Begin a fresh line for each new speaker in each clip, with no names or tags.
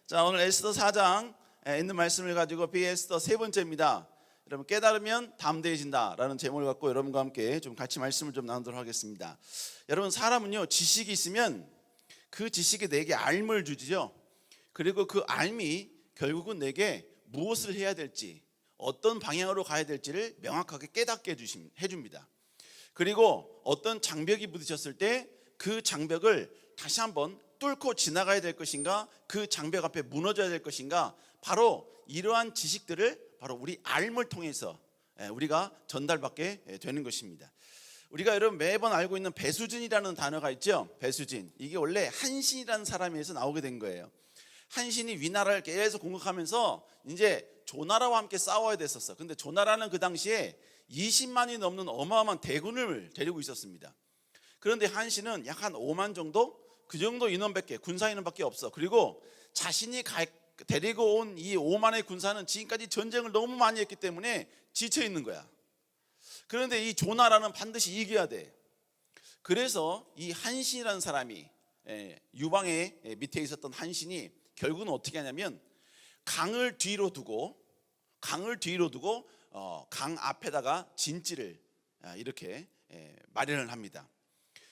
자, 오늘 에스더 4장 있는 말씀을 가지고 비에스더 세 번째입니다. 여러분, 깨달으면 담대해진다라는 제목을 갖고 여러분과 함께 좀 같이 말씀을 좀 나누도록 하겠습니다. 여러분, 사람은요, 지식이 있으면 그 지식이 내게 알을 주지요. 그리고 그 알이 결국은 내게 무엇을 해야 될지, 어떤 방향으로 가야 될지를 명확하게 깨닫게 해줍니다. 그리고 어떤 장벽이 부딪혔을 때 그 장벽을 다시 한번 뚫고 지나가야 될 것인가, 그 장벽 앞에 무너져야 될 것인가, 바로 이러한 지식들을 바로 우리 알을 통해서 우리가 전달받게 되는 것입니다. 우리가 여러분 매번 알고 있는 배수진이라는 단어가 있죠. 배수진, 이게 원래 한신이라는 사람에서 나오게 된 거예요. 한신이 위나라를 계속 공격하면서 이제 조나라와 함께 싸워야 됐었어. 근데 조나라는 그 당시에 20만이 넘는 어마어마한 대군을 데리고 있었습니다. 그런데 한신은 약 한 5만 정도? 그 정도 인원밖에, 군사 인원밖에 없어. 그리고 자신이 데리고 온 이 5만의 군사는 지금까지 전쟁을 너무 많이 했기 때문에 지쳐 있는 거야. 그런데 이 조나라는 반드시 이겨야 돼. 그래서 이 한신이라는 사람이, 유방의 밑에 있었던 한신이 결국은 어떻게 하냐면 강을 뒤로 두고 강 앞에다가 진지를 이렇게 마련을 합니다.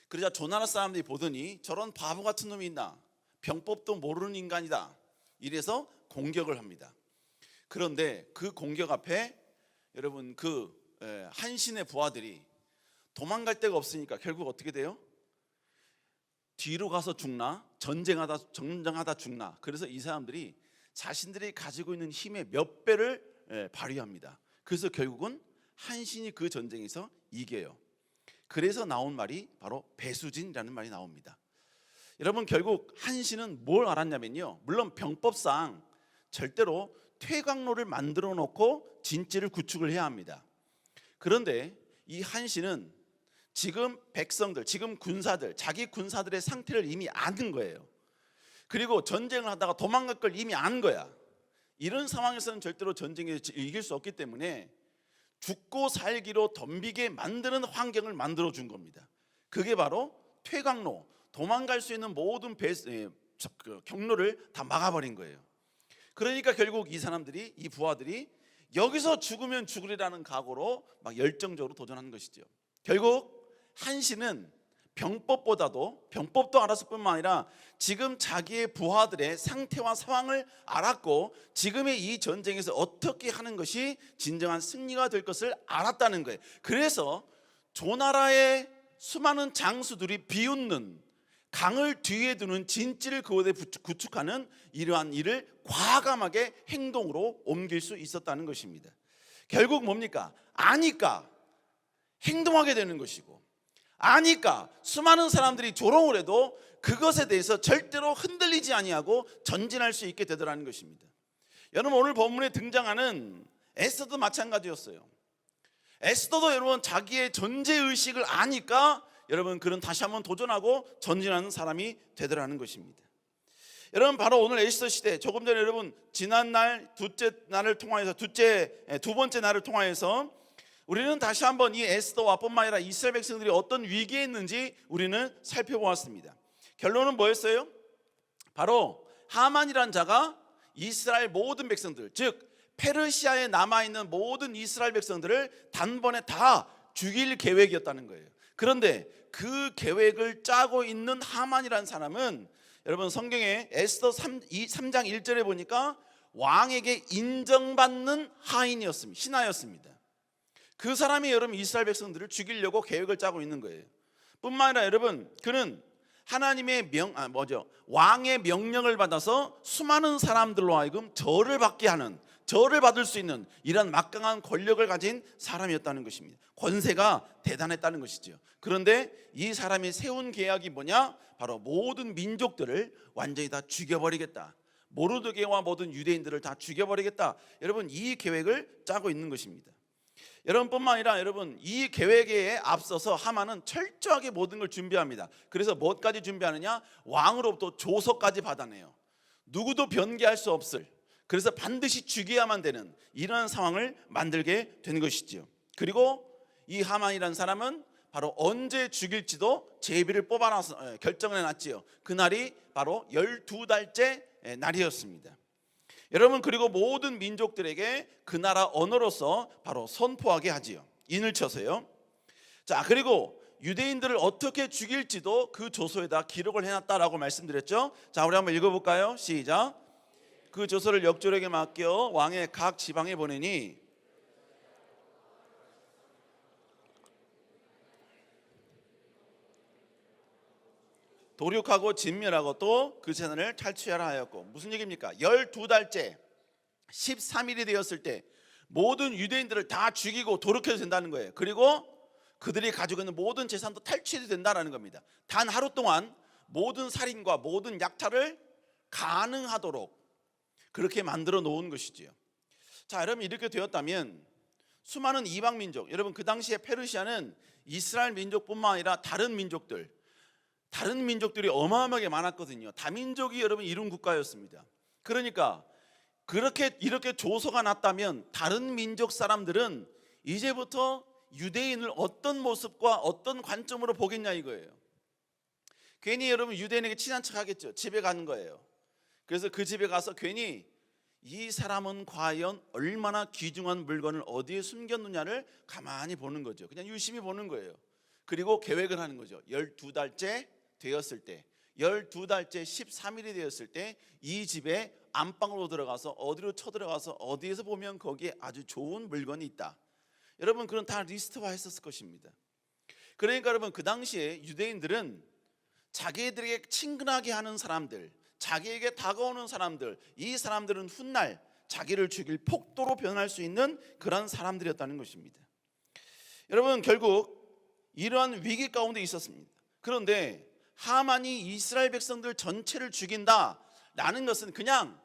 그러자 조나라 사람들이 보더니 저런 바보 같은 놈이 있나, 병법도 모르는 인간이다, 이래서 공격을 합니다. 그런데 그 공격 앞에 여러분 그 한신의 부하들이 도망갈 데가 없으니까 결국 어떻게 돼요? 뒤로 가서 죽나, 전쟁하다 죽나. 그래서 이 사람들이 자신들이 가지고 있는 힘의 몇 배를 발휘합니다. 그래서 결국은 한신이 그 전쟁에서 이겨요. 그래서 나온 말이 바로 배수진이라는 말이 나옵니다. 여러분, 결국 한신은 뭘 알았냐면요, 물론 병법상 절대로 퇴각로를 만들어 놓고 진지를 구축을 해야 합니다. 그런데 이 한신은 지금 백성들, 지금 군사들, 자기 군사들의 상태를 이미 아는 거예요. 그리고 전쟁을 하다가 도망갈 걸 이미 아는 거야. 이런 상황에서는 절대로 전쟁에서 이길 수 없기 때문에 죽고 살기로 덤비게 만드는 환경을 만들어 준 겁니다. 그게 바로 퇴각로, 도망갈 수 있는 모든 경로를 다 막아버린 거예요. 그러니까 결국 이 사람들이, 이 부하들이 여기서 죽으면 죽으리라는 각오로 막 열정적으로 도전하는 것이죠. 결국 한신은 병법도 알았을 뿐만 아니라 지금 자기의 부하들의 상태와 상황을 알았고 지금의 이 전쟁에서 어떻게 하는 것이 진정한 승리가 될 것을 알았다는 거예요. 그래서 조나라의 수많은 장수들이 비웃는, 강을 뒤에 두는 진지를 그곳에 구축하는 이러한 일을 과감하게 행동으로 옮길 수 있었다는 것입니다. 결국 뭡니까? 아니까 행동하게 되는 것이고, 아니까 수많은 사람들이 조롱을 해도 그것에 대해서 절대로 흔들리지 아니하고 전진할 수 있게 되더라는 것입니다. 여러분, 오늘 본문에 등장하는 에스더도 마찬가지였어요. 에스더도 여러분 자기의 존재의식을 아니까 여러분 그는 다시 한번 도전하고 전진하는 사람이 되더라는 것입니다. 여러분, 바로 오늘 에스더 시대, 조금 전에 여러분 지난날 두 번째 날을 통하여서 우리는 다시 한번 이 에스더와 뿐만 아니라 이스라엘 백성들이 어떤 위기에 있는지 우리는 살펴보았습니다. 결론은 뭐였어요? 바로 하만이란 자가 이스라엘 모든 백성들, 즉 페르시아에 남아있는 모든 이스라엘 백성들을 단번에 다 죽일 계획이었다는 거예요. 그런데 그 계획을 짜고 있는 하만이란 사람은 여러분 성경에 에스더 3장 1절에 보니까 왕에게 인정받는 하인이었습니다. 신하였습니다. 그 사람이 여러분 이스라엘 백성들을 죽이려고 계획을 짜고 있는 거예요. 뿐만 아니라 여러분 그는 하나님의 왕의 명령을 받아서 수많은 사람들로 하여금 절을 받을 수 있는 이런 막강한 권력을 가진 사람이었다는 것입니다. 권세가 대단했다는 것이죠. 그런데 이 사람이 세운 계약이 뭐냐? 바로 모든 민족들을 완전히 다 죽여버리겠다. 모르드게와 모든 유대인들을 다 죽여버리겠다. 여러분 이 계획을 짜고 있는 것입니다. 여러분뿐만 아니라 여러분 이 계획에 앞서서 하만은 철저하게 모든 걸 준비합니다. 그래서 뭐까지 준비하느냐? 왕으로부터 조서까지 받아내요. 누구도 변개할 수 없을, 그래서 반드시 죽여야만 되는 이러한 상황을 만들게 된 것이죠. 그리고 이 하만이라는 사람은 바로 언제 죽일지도 제비를 뽑아놔서 결정을 해놨지요. 그날이 바로 12달째 날이었습니다. 여러분, 그리고 모든 민족들에게 그 나라 언어로서 바로 선포하게 하지요. 인을 쳐서요. 자, 그리고 유대인들을 어떻게 죽일지도 그 조서에다 기록을 해놨다라고 말씀드렸죠. 자, 우리 한번 읽어볼까요? 시작. 그 조서를 역졸에게 맡겨 왕의 각 지방에 보내니 도륙하고 진멸하고 또 그 재난을 탈취하라 하였고, 무슨 얘기입니까? 12달째 13일이 되었을 때 모든 유대인들을 다 죽이고 도륙해도 된다는 거예요. 그리고 그들이 가지고 있는 모든 재산도 탈취해도 된다는 겁니다. 단 하루 동안 모든 살인과 모든 약탈을 가능하도록 그렇게 만들어 놓은 것이지요. 자, 여러분, 이렇게 되었다면 수많은 이방 민족, 여러분 그 당시에 페르시아는 이스라엘 민족뿐만 아니라 다른 민족들이 어마어마하게 많았거든요. 다민족이 여러분 이룬 국가였습니다. 그러니까 이렇게 조서가 났다면 다른 민족 사람들은 이제부터 유대인을 어떤 모습과 어떤 관점으로 보겠냐 이거예요. 괜히 여러분 유대인에게 친한 척 하겠죠. 집에 가는 거예요. 그래서 그 집에 가서 괜히 이 사람은 과연 얼마나 귀중한 물건을 어디에 숨겼느냐를 가만히 보는 거죠. 그냥 유심히 보는 거예요. 그리고 계획을 하는 거죠. 12달째 되었을 때, 12달째 13일이 되었을 때 이 집에 안방으로 들어가서 어디로 쳐들어가서 어디에서 보면 거기에 아주 좋은 물건이 있다. 여러분, 그런 다 리스트화 했었을 것입니다. 그러니까 여러분, 그 당시에 유대인들은 자기들에게 친근하게 하는 사람들, 자기에게 다가오는 사람들, 이 사람들은 훗날 자기를 죽일 폭도로 변할 수 있는 그런 사람들이었다는 것입니다. 여러분, 결국 이러한 위기 가운데 있었습니다. 그런데 하만이 이스라엘 백성들 전체를 죽인다라는 것은 그냥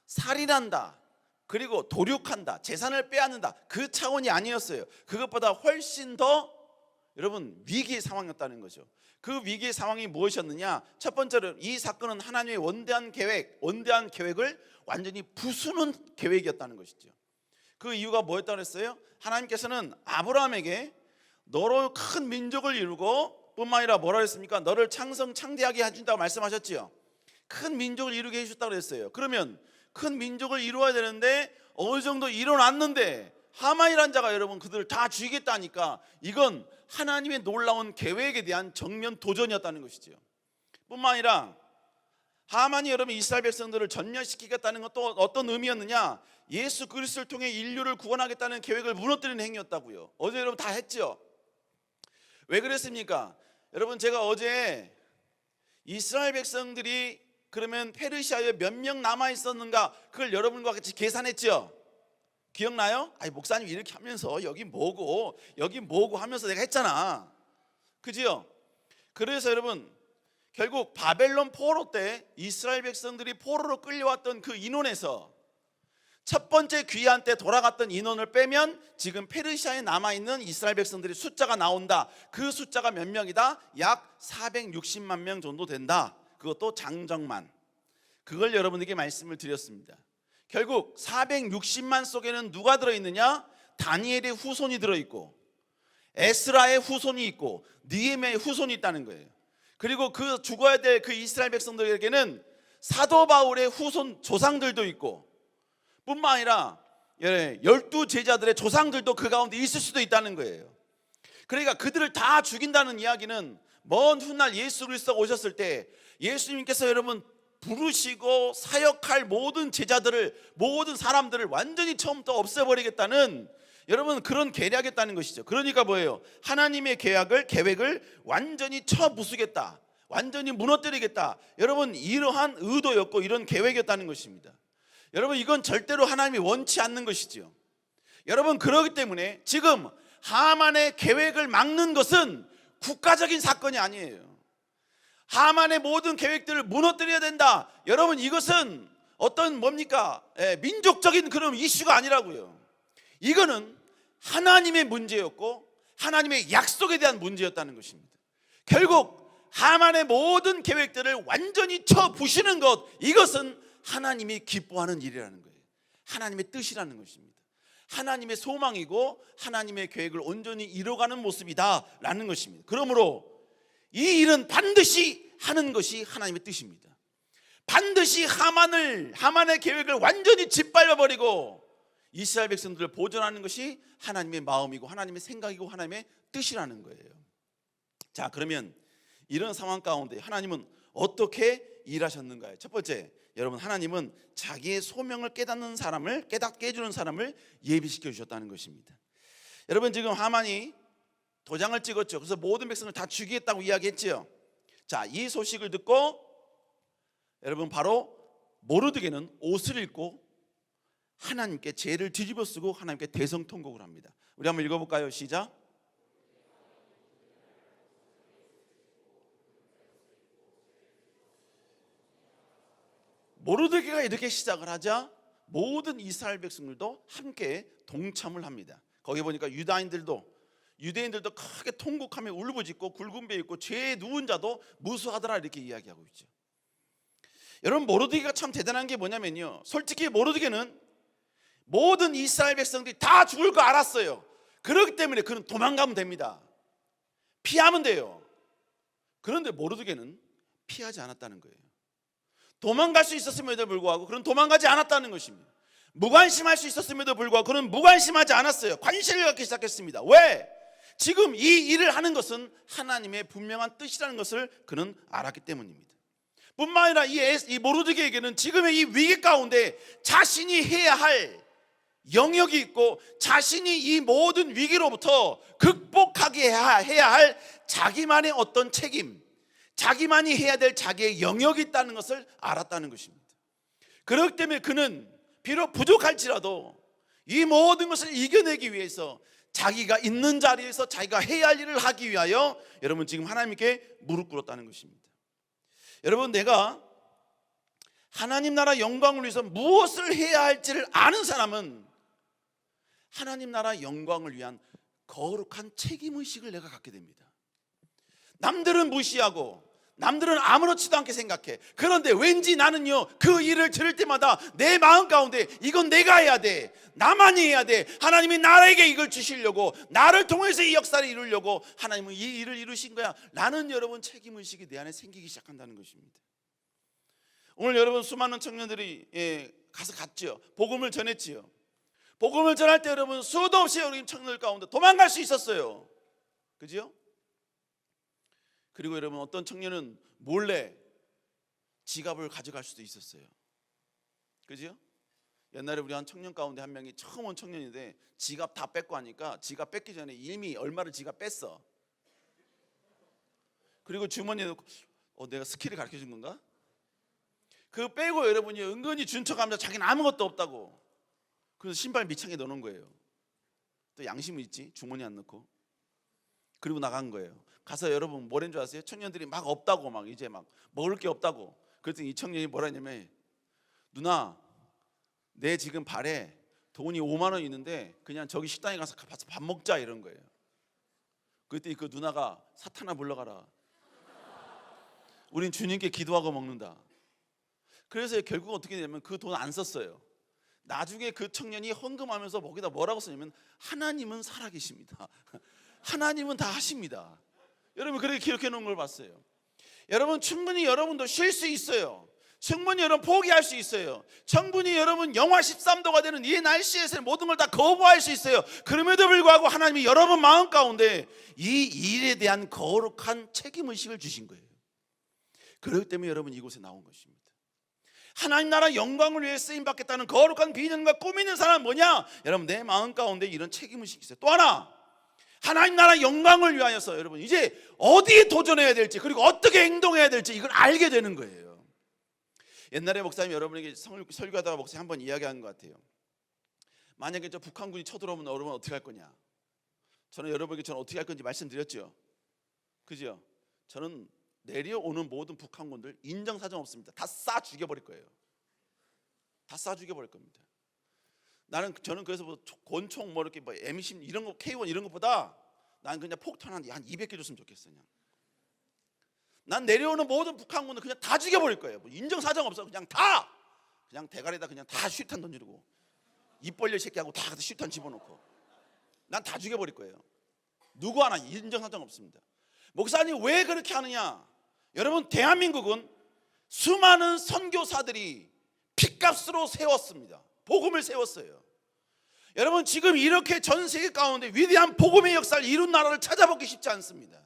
살인한다, 그리고 도륙한다, 재산을 빼앗는다, 그 차원이 아니었어요. 그것보다 훨씬 더 여러분 위기의 상황이었다는 거죠. 그 위기의 상황이 무엇이었느냐? 첫 번째로 이 사건은 하나님의 원대한 계획을 완전히 부수는 계획이었다는 것이죠. 그 이유가 뭐였다고 했어요? 하나님께서는 아브라함에게 너로 큰 민족을 이루고 뿐만 아니라 뭐라 했습니까? 너를 창대하게 해준다고 말씀하셨지요. 큰 민족을 이루게 해주셨다고 했어요. 그러면 큰 민족을 이루어야 되는데 어느 정도 일어났는데 하만이란 자가 여러분 그들을 다 죽이겠다니까, 이건 하나님의 놀라운 계획에 대한 정면 도전이었다는 것이죠. 뿐만 아니라 하만이 여러분 이스라엘 백성들을 전멸시키겠다는 것도 어떤 의미였느냐? 예수 그리스도를 통해 인류를 구원하겠다는 계획을 무너뜨리는 행위였다고요. 어제 여러분 다 했죠. 왜 그랬습니까? 여러분, 제가 어제 이스라엘 백성들이 그러면 페르시아에 몇 명 남아 있었는가, 그걸 여러분과 같이 계산했죠. 기억나요? 아니, 목사님 이렇게 하면서 여기 뭐고 하면서 내가 했잖아. 그지요? 그래서 여러분, 결국 바벨론 포로 때 이스라엘 백성들이 포로로 끌려왔던 그 인원에서 첫 번째 귀환 때 돌아갔던 인원을 빼면 지금 페르시아에 남아있는 이스라엘 백성들의 숫자가 나온다. 그 숫자가 몇 명이다? 약 460만 명 정도 된다. 그것도 장정만. 그걸 여러분에게 말씀을 드렸습니다. 결국 460만 속에는 누가 들어있느냐? 다니엘의 후손이 들어있고 에스라의 후손이 있고 느헤미야의 후손이 있다는 거예요. 그리고 그 죽어야 될 그 이스라엘 백성들에게는 사도 바울의 후손 조상들도 있고 뿐만 아니라 12 제자들의 조상들도 그 가운데 있을 수도 있다는 거예요. 그러니까 그들을 다 죽인다는 이야기는 먼 훗날 예수 그리스도가 오셨을 때 예수님께서 여러분 부르시고 사역할 모든 제자들을, 모든 사람들을 완전히 처음부터 없애버리겠다는 여러분 그런 계략했다는 것이죠. 그러니까 뭐예요? 하나님의 계획을 완전히 쳐부수겠다, 완전히 무너뜨리겠다, 여러분 이러한 의도였고 이런 계획이었다는 것입니다. 여러분, 이건 절대로 하나님이 원치 않는 것이죠. 여러분, 그렇기 때문에 지금 하만의 계획을 막는 것은 국가적인 사건이 아니에요. 하만의 모든 계획들을 무너뜨려야 된다, 여러분 이것은 어떤 뭡니까? 민족적인 그런 이슈가 아니라고요. 이거는 하나님의 문제였고 하나님의 약속에 대한 문제였다는 것입니다. 결국 하만의 모든 계획들을 완전히 쳐부시는 것, 이것은 하나님이 기뻐하는 일이라는 거예요. 하나님의 뜻이라는 것입니다. 하나님의 소망이고 하나님의 계획을 온전히 이뤄가는 모습이다라는 것입니다. 그러므로 이 일은 반드시 하는 것이 하나님의 뜻입니다. 반드시 하만의 계획을 완전히 짓밟아버리고 이스라엘 백성들을 보존하는 것이 하나님의 마음이고 하나님의 생각이고 하나님의 뜻이라는 거예요. 자, 그러면 이런 상황 가운데 하나님은 어떻게 일하셨는가요? 첫 번째, 여러분, 하나님은 자기의 소명을 깨닫게 해주는 사람을 예비시켜 주셨다는 것입니다. 여러분, 지금 하만이 도장을 찍었죠. 그래서 모든 백성을 다 죽이겠다고 이야기했죠. 자, 이 소식을 듣고 여러분, 바로 모르드게는 옷을 입고 하나님께 죄를 뒤집어 쓰고 하나님께 대성통곡을 합니다. 우리 한번 읽어볼까요? 시작. 모르드게가 이렇게 시작을 하자 모든 이스라엘 백성들도 함께 동참을 합니다. 거기 보니까 유대인들도 크게 통곡하며 울부짖고 굵은 배 입고 죄에 누운 자도 무수하더라 이렇게 이야기하고 있죠. 여러분, 모르드게가 참 대단한 게 뭐냐면요, 솔직히 모르드게는 모든 이스라엘 백성들이 다 죽을 거 알았어요. 그렇기 때문에 그는 도망가면 됩니다. 피하면 돼요. 그런데 모르드게는 피하지 않았다는 거예요. 도망갈 수 있었음에도 불구하고 그는 도망가지 않았다는 것입니다. 무관심할 수 있었음에도 불구하고 그는 무관심하지 않았어요. 관심을 갖기 시작했습니다. 왜? 지금 이 일을 하는 것은 하나님의 분명한 뜻이라는 것을 그는 알았기 때문입니다. 뿐만 아니라 이 모르드게에게는 지금의 이 위기 가운데 자신이 해야 할 영역이 있고 자신이 이 모든 위기로부터 극복하게 해야 할 자기만의 어떤 책임, 자기만이 해야 될 자기의 영역이 있다는 것을 알았다는 것입니다. 그렇기 때문에 그는 비록 부족할지라도 이 모든 것을 이겨내기 위해서 자기가 있는 자리에서 자기가 해야 할 일을 하기 위하여 여러분 지금 하나님께 무릎 꿇었다는 것입니다. 여러분, 내가 하나님 나라 영광을 위해서 무엇을 해야 할지를 아는 사람은 하나님 나라 영광을 위한 거룩한 책임의식을 내가 갖게 됩니다. 남들은 무시하고 남들은 아무렇지도 않게 생각해. 그런데 왠지 나는요, 그 일을 들을 때마다 내 마음 가운데 이건 내가 해야 돼, 나만이 해야 돼, 하나님이 나에게 이걸 주시려고, 나를 통해서 이 역사를 이루려고 하나님은 이 일을 이루신 거야 라는 여러분 책임의식이 내 안에 생기기 시작한다는 것입니다. 오늘 여러분 수많은 청년들이 가서 갔죠. 복음을 전했지요. 복음을 전할 때 여러분 수도 없이 여러분 청년들 가운데 도망갈 수 있었어요. 그죠? 그리고 여러분 어떤 청년은 몰래 지갑을 가져갈 수도 있었어요. 그죠? 옛날에 우리 한 청년 가운데 한 명이 처음 온 청년인데 지갑 다 뺏고 하니까 지갑 뺏기 전에 이미 얼마를 지갑 뺐어. 그리고 주머니에 넣고 내가 스킬을 가르쳐 준 건가? 그거 빼고 여러분이 은근히 준 척하면서 자기는 아무것도 없다고. 그래서 신발 밑창에 넣어놓은 거예요. 또 양심은 있지, 주머니 안 넣고. 그리고 나간 거예요. 가서 여러분 뭐라는 줄 아세요? 청년들이 막 없다고, 막 이제 막 먹을 게 없다고. 그랬더니 이 청년이 뭐라 했냐면, 누나, 내 지금 발에 돈이 5만 원 있는데 그냥 저기 식당에 가서 밥 먹자 이런 거예요. 그랬더니 그 누나가 사탄아 불러가라, 우린 주님께 기도하고 먹는다. 그래서 결국 어떻게 되냐면 그 돈 안 썼어요. 나중에 그 청년이 헌금하면서 거기다 뭐라고 쓰냐면, 하나님은 살아계십니다. 하나님은 다 하십니다. 여러분 그렇게 기록해 놓은 걸 봤어요. 여러분 충분히 여러분도 쉴 수 있어요. 충분히 여러분 포기할 수 있어요. 충분히 여러분 영하 13도가 되는 이 날씨에서 모든 걸 다 거부할 수 있어요. 그럼에도 불구하고 하나님이 여러분 마음 가운데 이 일에 대한 거룩한 책임의식을 주신 거예요. 그렇기 때문에 여러분 이곳에 나온 것입니다. 하나님 나라 영광을 위해 쓰임받겠다는 거룩한 비전과 꿈이 있는 사람은 뭐냐? 여러분 내 마음 가운데 이런 책임의식이 있어요. 또 하나, 하나님 나라 영광을 위하여서 여러분 이제 어디에 도전해야 될지, 그리고 어떻게 행동해야 될지 이걸 알게 되는 거예요. 옛날에 목사님 여러분에게 설교하다가 목사님 한번 이야기한 것 같아요. 만약에 저 북한군이 쳐들어오면 여러분 어떻게 할 거냐? 저는 여러분에게 어떻게 할 건지 말씀드렸죠. 그죠? 저는 내려오는 모든 북한군들 인정사정 없습니다. 다 쏴 죽여버릴 거예요. 다 쏴 죽여버릴 겁니다. 저는 그래서 뭐 권총 뭐 이렇게 뭐 M20 이런 거, K1 이런 것보다 난 그냥 폭탄 한 200개 줬으면 좋겠어. 난 내려오는 모든 북한군을 그냥 다 죽여버릴 거예요. 뭐 인정사정 없어. 그냥 대가리에다 그냥 다 수탄 던지고 입 벌려 새끼하고 다 실탄 집어넣고 난 다 죽여버릴 거예요. 누구 하나 인정사정 없습니다. 목사님 왜 그렇게 하느냐? 여러분, 대한민국은 수많은 선교사들이 핏값으로 세웠습니다. 복음을 세웠어요. 여러분, 지금 이렇게 전 세계 가운데 위대한 복음의 역사를 이룬 나라를 찾아보기 쉽지 않습니다.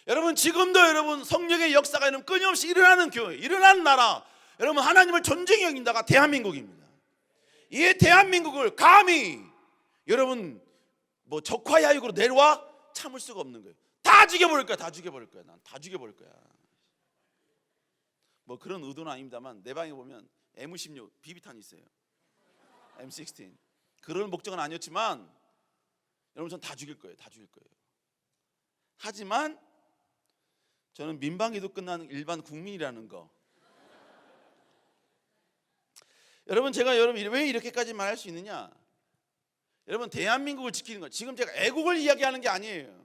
여러분, 지금도 여러분 성령의 역사가 여러분 끊임없이 일어나는 교회, 일어나는 나라, 여러분 하나님을 존중히 여긴 나라가 대한민국입니다. 이 대한민국을 감히 여러분 뭐 적화야육으로 내려와 참을 수가 없는 거예요. 다 죽여버릴 거야. 다 죽여버릴 거야. 난 다 죽여버릴 거야. 뭐 그런 의도는 아닙니다만 내 방에 보면 M16 비비탄이 있어요. M16 그런 목적은 아니었지만 여러분 전 다 죽일 거예요. 다 죽일 거예요. 하지만 저는 민방위도 끝나는 일반 국민이라는 거. 여러분, 제가 여러분 왜 이렇게까지 말할 수 있느냐? 여러분, 대한민국을 지키는 것, 지금 제가 애국을 이야기하는 게 아니에요.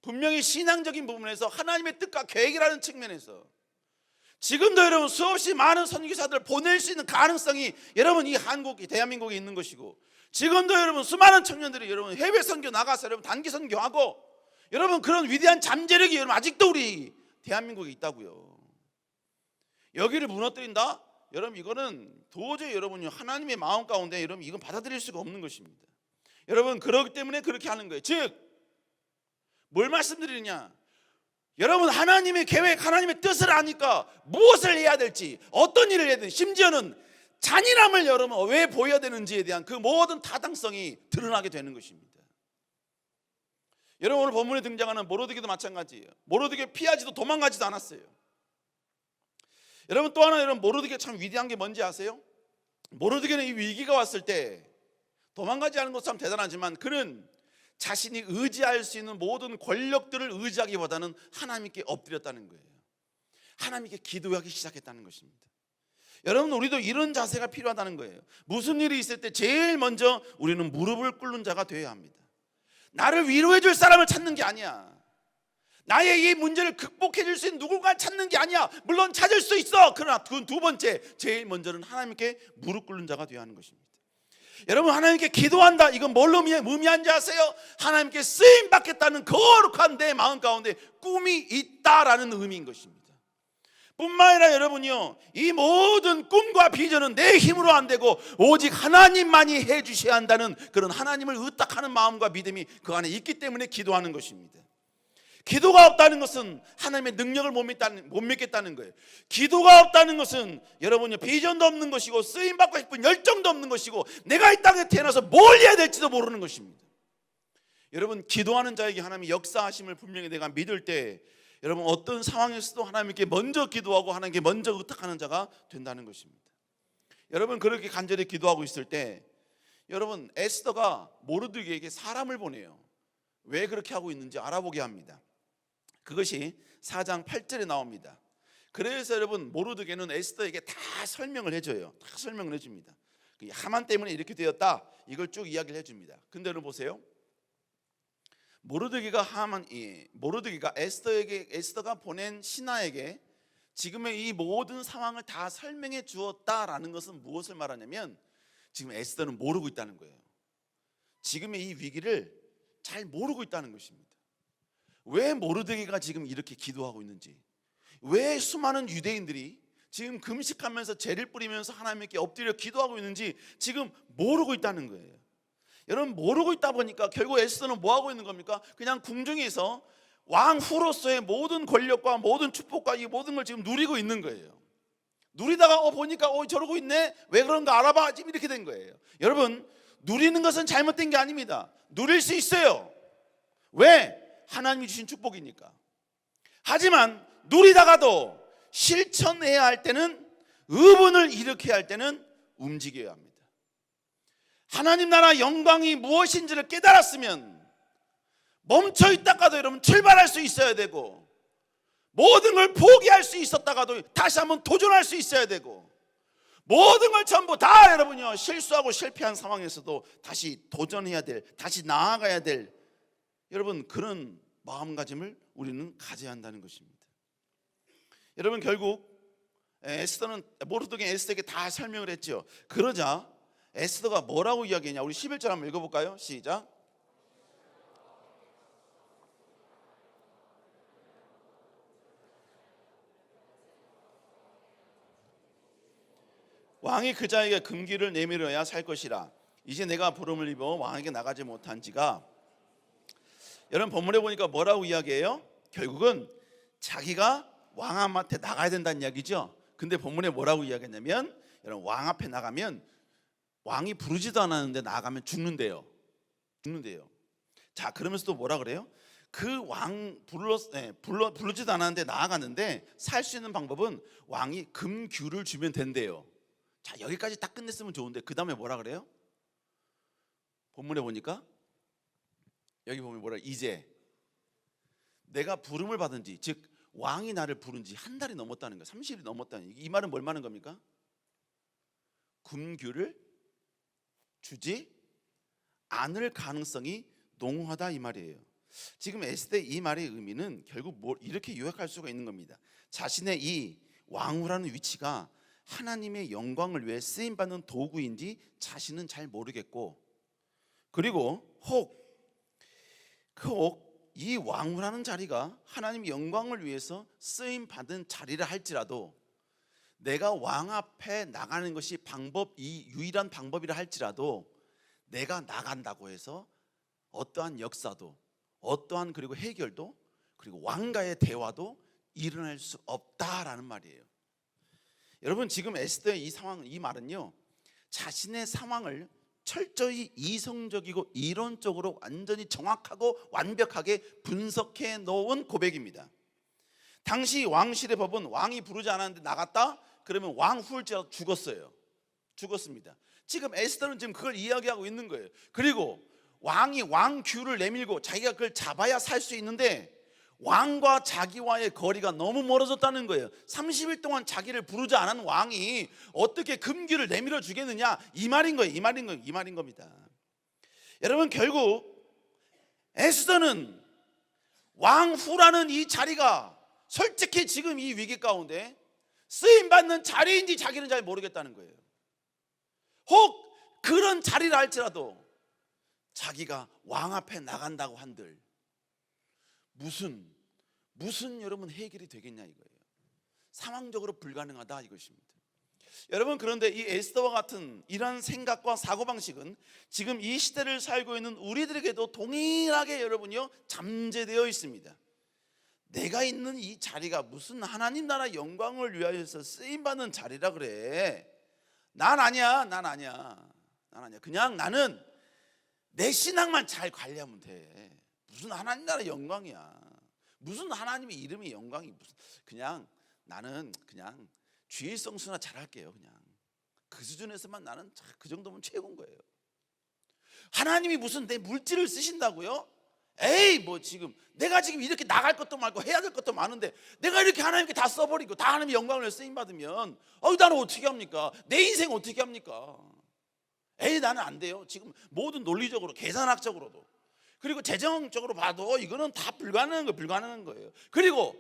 분명히 신앙적인 부분에서 하나님의 뜻과 계획이라는 측면에서 지금도 여러분 수없이 많은 선교사들을 보낼 수 있는 가능성이 여러분 이 한국, 이 대한민국에 있는 것이고, 지금도 여러분 수많은 청년들이 여러분 해외 선교 나가서 여러분 단기 선교하고 여러분 그런 위대한 잠재력이 여러분 아직도 우리 대한민국에 있다고요. 여기를 무너뜨린다? 여러분 이거는 도저히 여러분이 하나님의 마음 가운데 여러분 이건 받아들일 수가 없는 것입니다. 여러분 그렇기 때문에 그렇게 하는 거예요. 즉 뭘 말씀드리느냐? 여러분 하나님의 계획, 하나님의 뜻을 아니까 무엇을 해야 될지, 어떤 일을 해야 되는지, 심지어는 잔인함을 여러분 왜 보여야 되는지에 대한 그 모든 타당성이 드러나게 되는 것입니다. 여러분 오늘 본문에 등장하는 모르드게도 마찬가지예요. 모르드게 피하지도 도망가지도 않았어요. 여러분 또 하나 여러분 모르드게 참 위대한 게 뭔지 아세요? 모르드게는 이 위기가 왔을 때 도망가지 않은 것도 참 대단하지만 그는 자신이 의지할 수 있는 모든 권력들을 의지하기보다는 하나님께 엎드렸다는 거예요. 하나님께 기도하기 시작했다는 것입니다. 여러분 우리도 이런 자세가 필요하다는 거예요. 무슨 일이 있을 때 제일 먼저 우리는 무릎을 꿇는 자가 되어야 합니다. 나를 위로해 줄 사람을 찾는 게 아니야. 나의 이 문제를 극복해 줄 수 있는 누군가를 찾는 게 아니야. 물론 찾을 수 있어. 그러나 그 두 번째, 제일 먼저는 하나님께 무릎 꿇는 자가 되어야 하는 것입니다. 여러분 하나님께 기도한다. 이건 뭘로 의미한지 아세요? 하나님께 쓰임 받겠다는 거룩한 내 마음 가운데 꿈이 있다라는 의미인 것입니다. 뿐만 아니라 여러분요, 이 모든 꿈과 비전은 내 힘으로 안 되고 오직 하나님만이 해 주셔야 한다는 그런 하나님을 의탁하는 마음과 믿음이 그 안에 있기 때문에 기도하는 것입니다. 기도가 없다는 것은 하나님의 능력을 못 믿겠다는 거예요. 기도가 없다는 것은 여러분요 비전도 없는 것이고 쓰임받고 싶은 열정도 없는 것이고 내가 이 땅에 태어나서 뭘 해야 될지도 모르는 것입니다. 여러분 기도하는 자에게 하나님의 역사하심을 분명히 내가 믿을 때 여러분 어떤 상황에서도 하나님께 먼저 기도하고 하나님께 먼저 의탁하는 자가 된다는 것입니다. 여러분 그렇게 간절히 기도하고 있을 때 여러분 에스더가 모르드게에게 사람을 보내요. 왜 그렇게 하고 있는지 알아보게 합니다. 그것이 4장 8절에 나옵니다. 그래서 여러분 모르드게는 에스더에게 다 설명을 해줘요. 다 설명을 해줍니다. 하만 때문에 이렇게 되었다 이걸 쭉 이야기를 해줍니다. 근데 여러분 보세요. 모르드게가 에스더가 보낸 신하에게 지금의 이 모든 상황을 다 설명해 주었다라는 것은 무엇을 말하냐면 지금 에스더는 모르고 있다는 거예요. 지금의 이 위기를 잘 모르고 있다는 것입니다. 왜 모르드게가 지금 이렇게 기도하고 있는지, 왜 수많은 유대인들이 지금 금식하면서 재를 뿌리면서 하나님께 엎드려 기도하고 있는지 지금 모르고 있다는 거예요. 여러분 모르고 있다 보니까 결국 에스더는 뭐 하고 있는 겁니까? 그냥 궁중에서 왕후로서의 모든 권력과 모든 축복과 이 모든 걸 지금 누리고 있는 거예요. 누리다가 보니까 저러고 있네. 왜 그런가 알아봐. 지금 이렇게 된 거예요. 여러분 누리는 것은 잘못된 게 아닙니다. 누릴 수 있어요. 왜? 하나님이 주신 축복이니까. 하지만 누리다가도 실천해야 할 때는, 의분을 일으켜야 할 때는 움직여야 합니다. 하나님 나라 영광이 무엇인지를 깨달았으면 멈춰 있다가도 여러분 출발할 수 있어야 되고, 모든 걸 포기할 수 있었다가도 다시 한번 도전할 수 있어야 되고, 모든 걸 전부 다 여러분요 실수하고 실패한 상황에서도 다시 도전해야 될, 다시 나아가야 될 여러분 그런 마음가짐을 우리는 가져야 한다는 것입니다. 여러분 결국 모르드게 에스더에게 다 설명을 했죠. 그러자 에스더가 뭐라고 이야기했냐? 우리 11절 한번 읽어볼까요? 시작. 왕이 그 자에게 금기를 내밀어야 살 것이라. 이제 내가 부름을 입어 왕에게 나가지 못한 지가. 여러분 본문에 보니까 뭐라고 이야기해요? 결국은 자기가 왕 앞에 나가야 된다는 이야기죠. 근데 본문에 뭐라고 이야기했냐면, 여러분 왕 앞에 나가면 왕이 부르지도 않았는데 나가면 죽는데요. 자, 그러면서 또 뭐라 그래요? 그 왕 부르지도 않았는데 나아갔는데 살 수 있는 방법은 왕이 금규를 주면 된대요. 자, 여기까지 딱 끝냈으면 좋은데 그 다음에 뭐라 그래요? 본문에 보니까 여기 보면 뭐라, 이제 내가 부름을 받은 지, 즉 왕이 나를 부른 지 한 달이 넘었다는 거예요. 30일이 넘었다는, 이 말은 뭘 말하는 겁니까? 금규를 주지 않을 가능성이 농후하다 이 말이에요. 지금 에스더의 이 말의 의미는 결국 이렇게 요약할 수가 있는 겁니다. 자신의 이 왕후라는 위치가 하나님의 영광을 위해 쓰임받는 도구인지 자신은 잘 모르겠고, 그리고 혹 이 왕후라는 자리가 하나님의 영광을 위해서 쓰임받은 자리라 할지라도, 내가 왕 앞에 나가는 것이 유일한 방법이라 할지라도, 내가 나간다고 해서 어떠한 역사도, 어떠한 그리고 해결도, 그리고 왕과의 대화도 일어날 수 없다라는 말이에요. 여러분 지금 에스더의 이 말은요, 자신의 상황을 철저히 이성적이고 이론적으로 완전히 정확하고 완벽하게 분석해 놓은 고백입니다. 당시 왕실의 법은 왕이 부르지 않았는데 나갔다? 그러면 왕 후일지라도 죽었습니다. 지금 에스더는 지금 그걸 이야기하고 있는 거예요. 그리고 왕이 왕규를 내밀고 자기가 그걸 잡아야 살 수 있는데 왕과 자기와의 거리가 너무 멀어졌다는 거예요. 30일 동안 자기를 부르지 않은 왕이 어떻게 금규를 내밀어 주겠느냐, 이 말인 겁니다. 여러분 결국 에스더는 왕후라는 이 자리가 솔직히 지금 이 위기 가운데 쓰임받는 자리인지 자기는 잘 모르겠다는 거예요. 혹 그런 자리라 할지라도 자기가 왕 앞에 나간다고 한들 무슨 여러분 해결이 되겠냐 이거예요. 상황적으로 불가능하다 이것입니다. 여러분 그런데 이 에스더와 같은 이런 생각과 사고방식은 지금 이 시대를 살고 있는 우리들에게도 동일하게 여러분요 잠재되어 있습니다. 내가 있는 이 자리가 무슨 하나님 나라 영광을 위하여서 쓰임받는 자리라 그래. 난 아니야. 그냥 나는 내 신앙만 잘 관리하면 돼. 무슨 하나님 나라 영광이야. 무슨 하나님의 이름의 영광이 무슨, 그냥 나는 그냥 주일 성수나 잘할게요. 그냥 그 수준에서만 나는 그 정도면 최고인 거예요. 하나님이 무슨 내 물질을 쓰신다고요? 에이 뭐 지금 내가 지금 이렇게 나갈 것도 많고 해야 될 것도 많은데 내가 이렇게 하나님께 다 써버리고 다 하나님의 영광을 쓰임 받으면 나는 어떻게 합니까? 내 인생 어떻게 합니까? 에이 나는 안 돼요. 지금 모든 논리적으로 계산학적으로도 그리고 재정적으로 봐도 이거는 다 불가능한 거예요. 그리고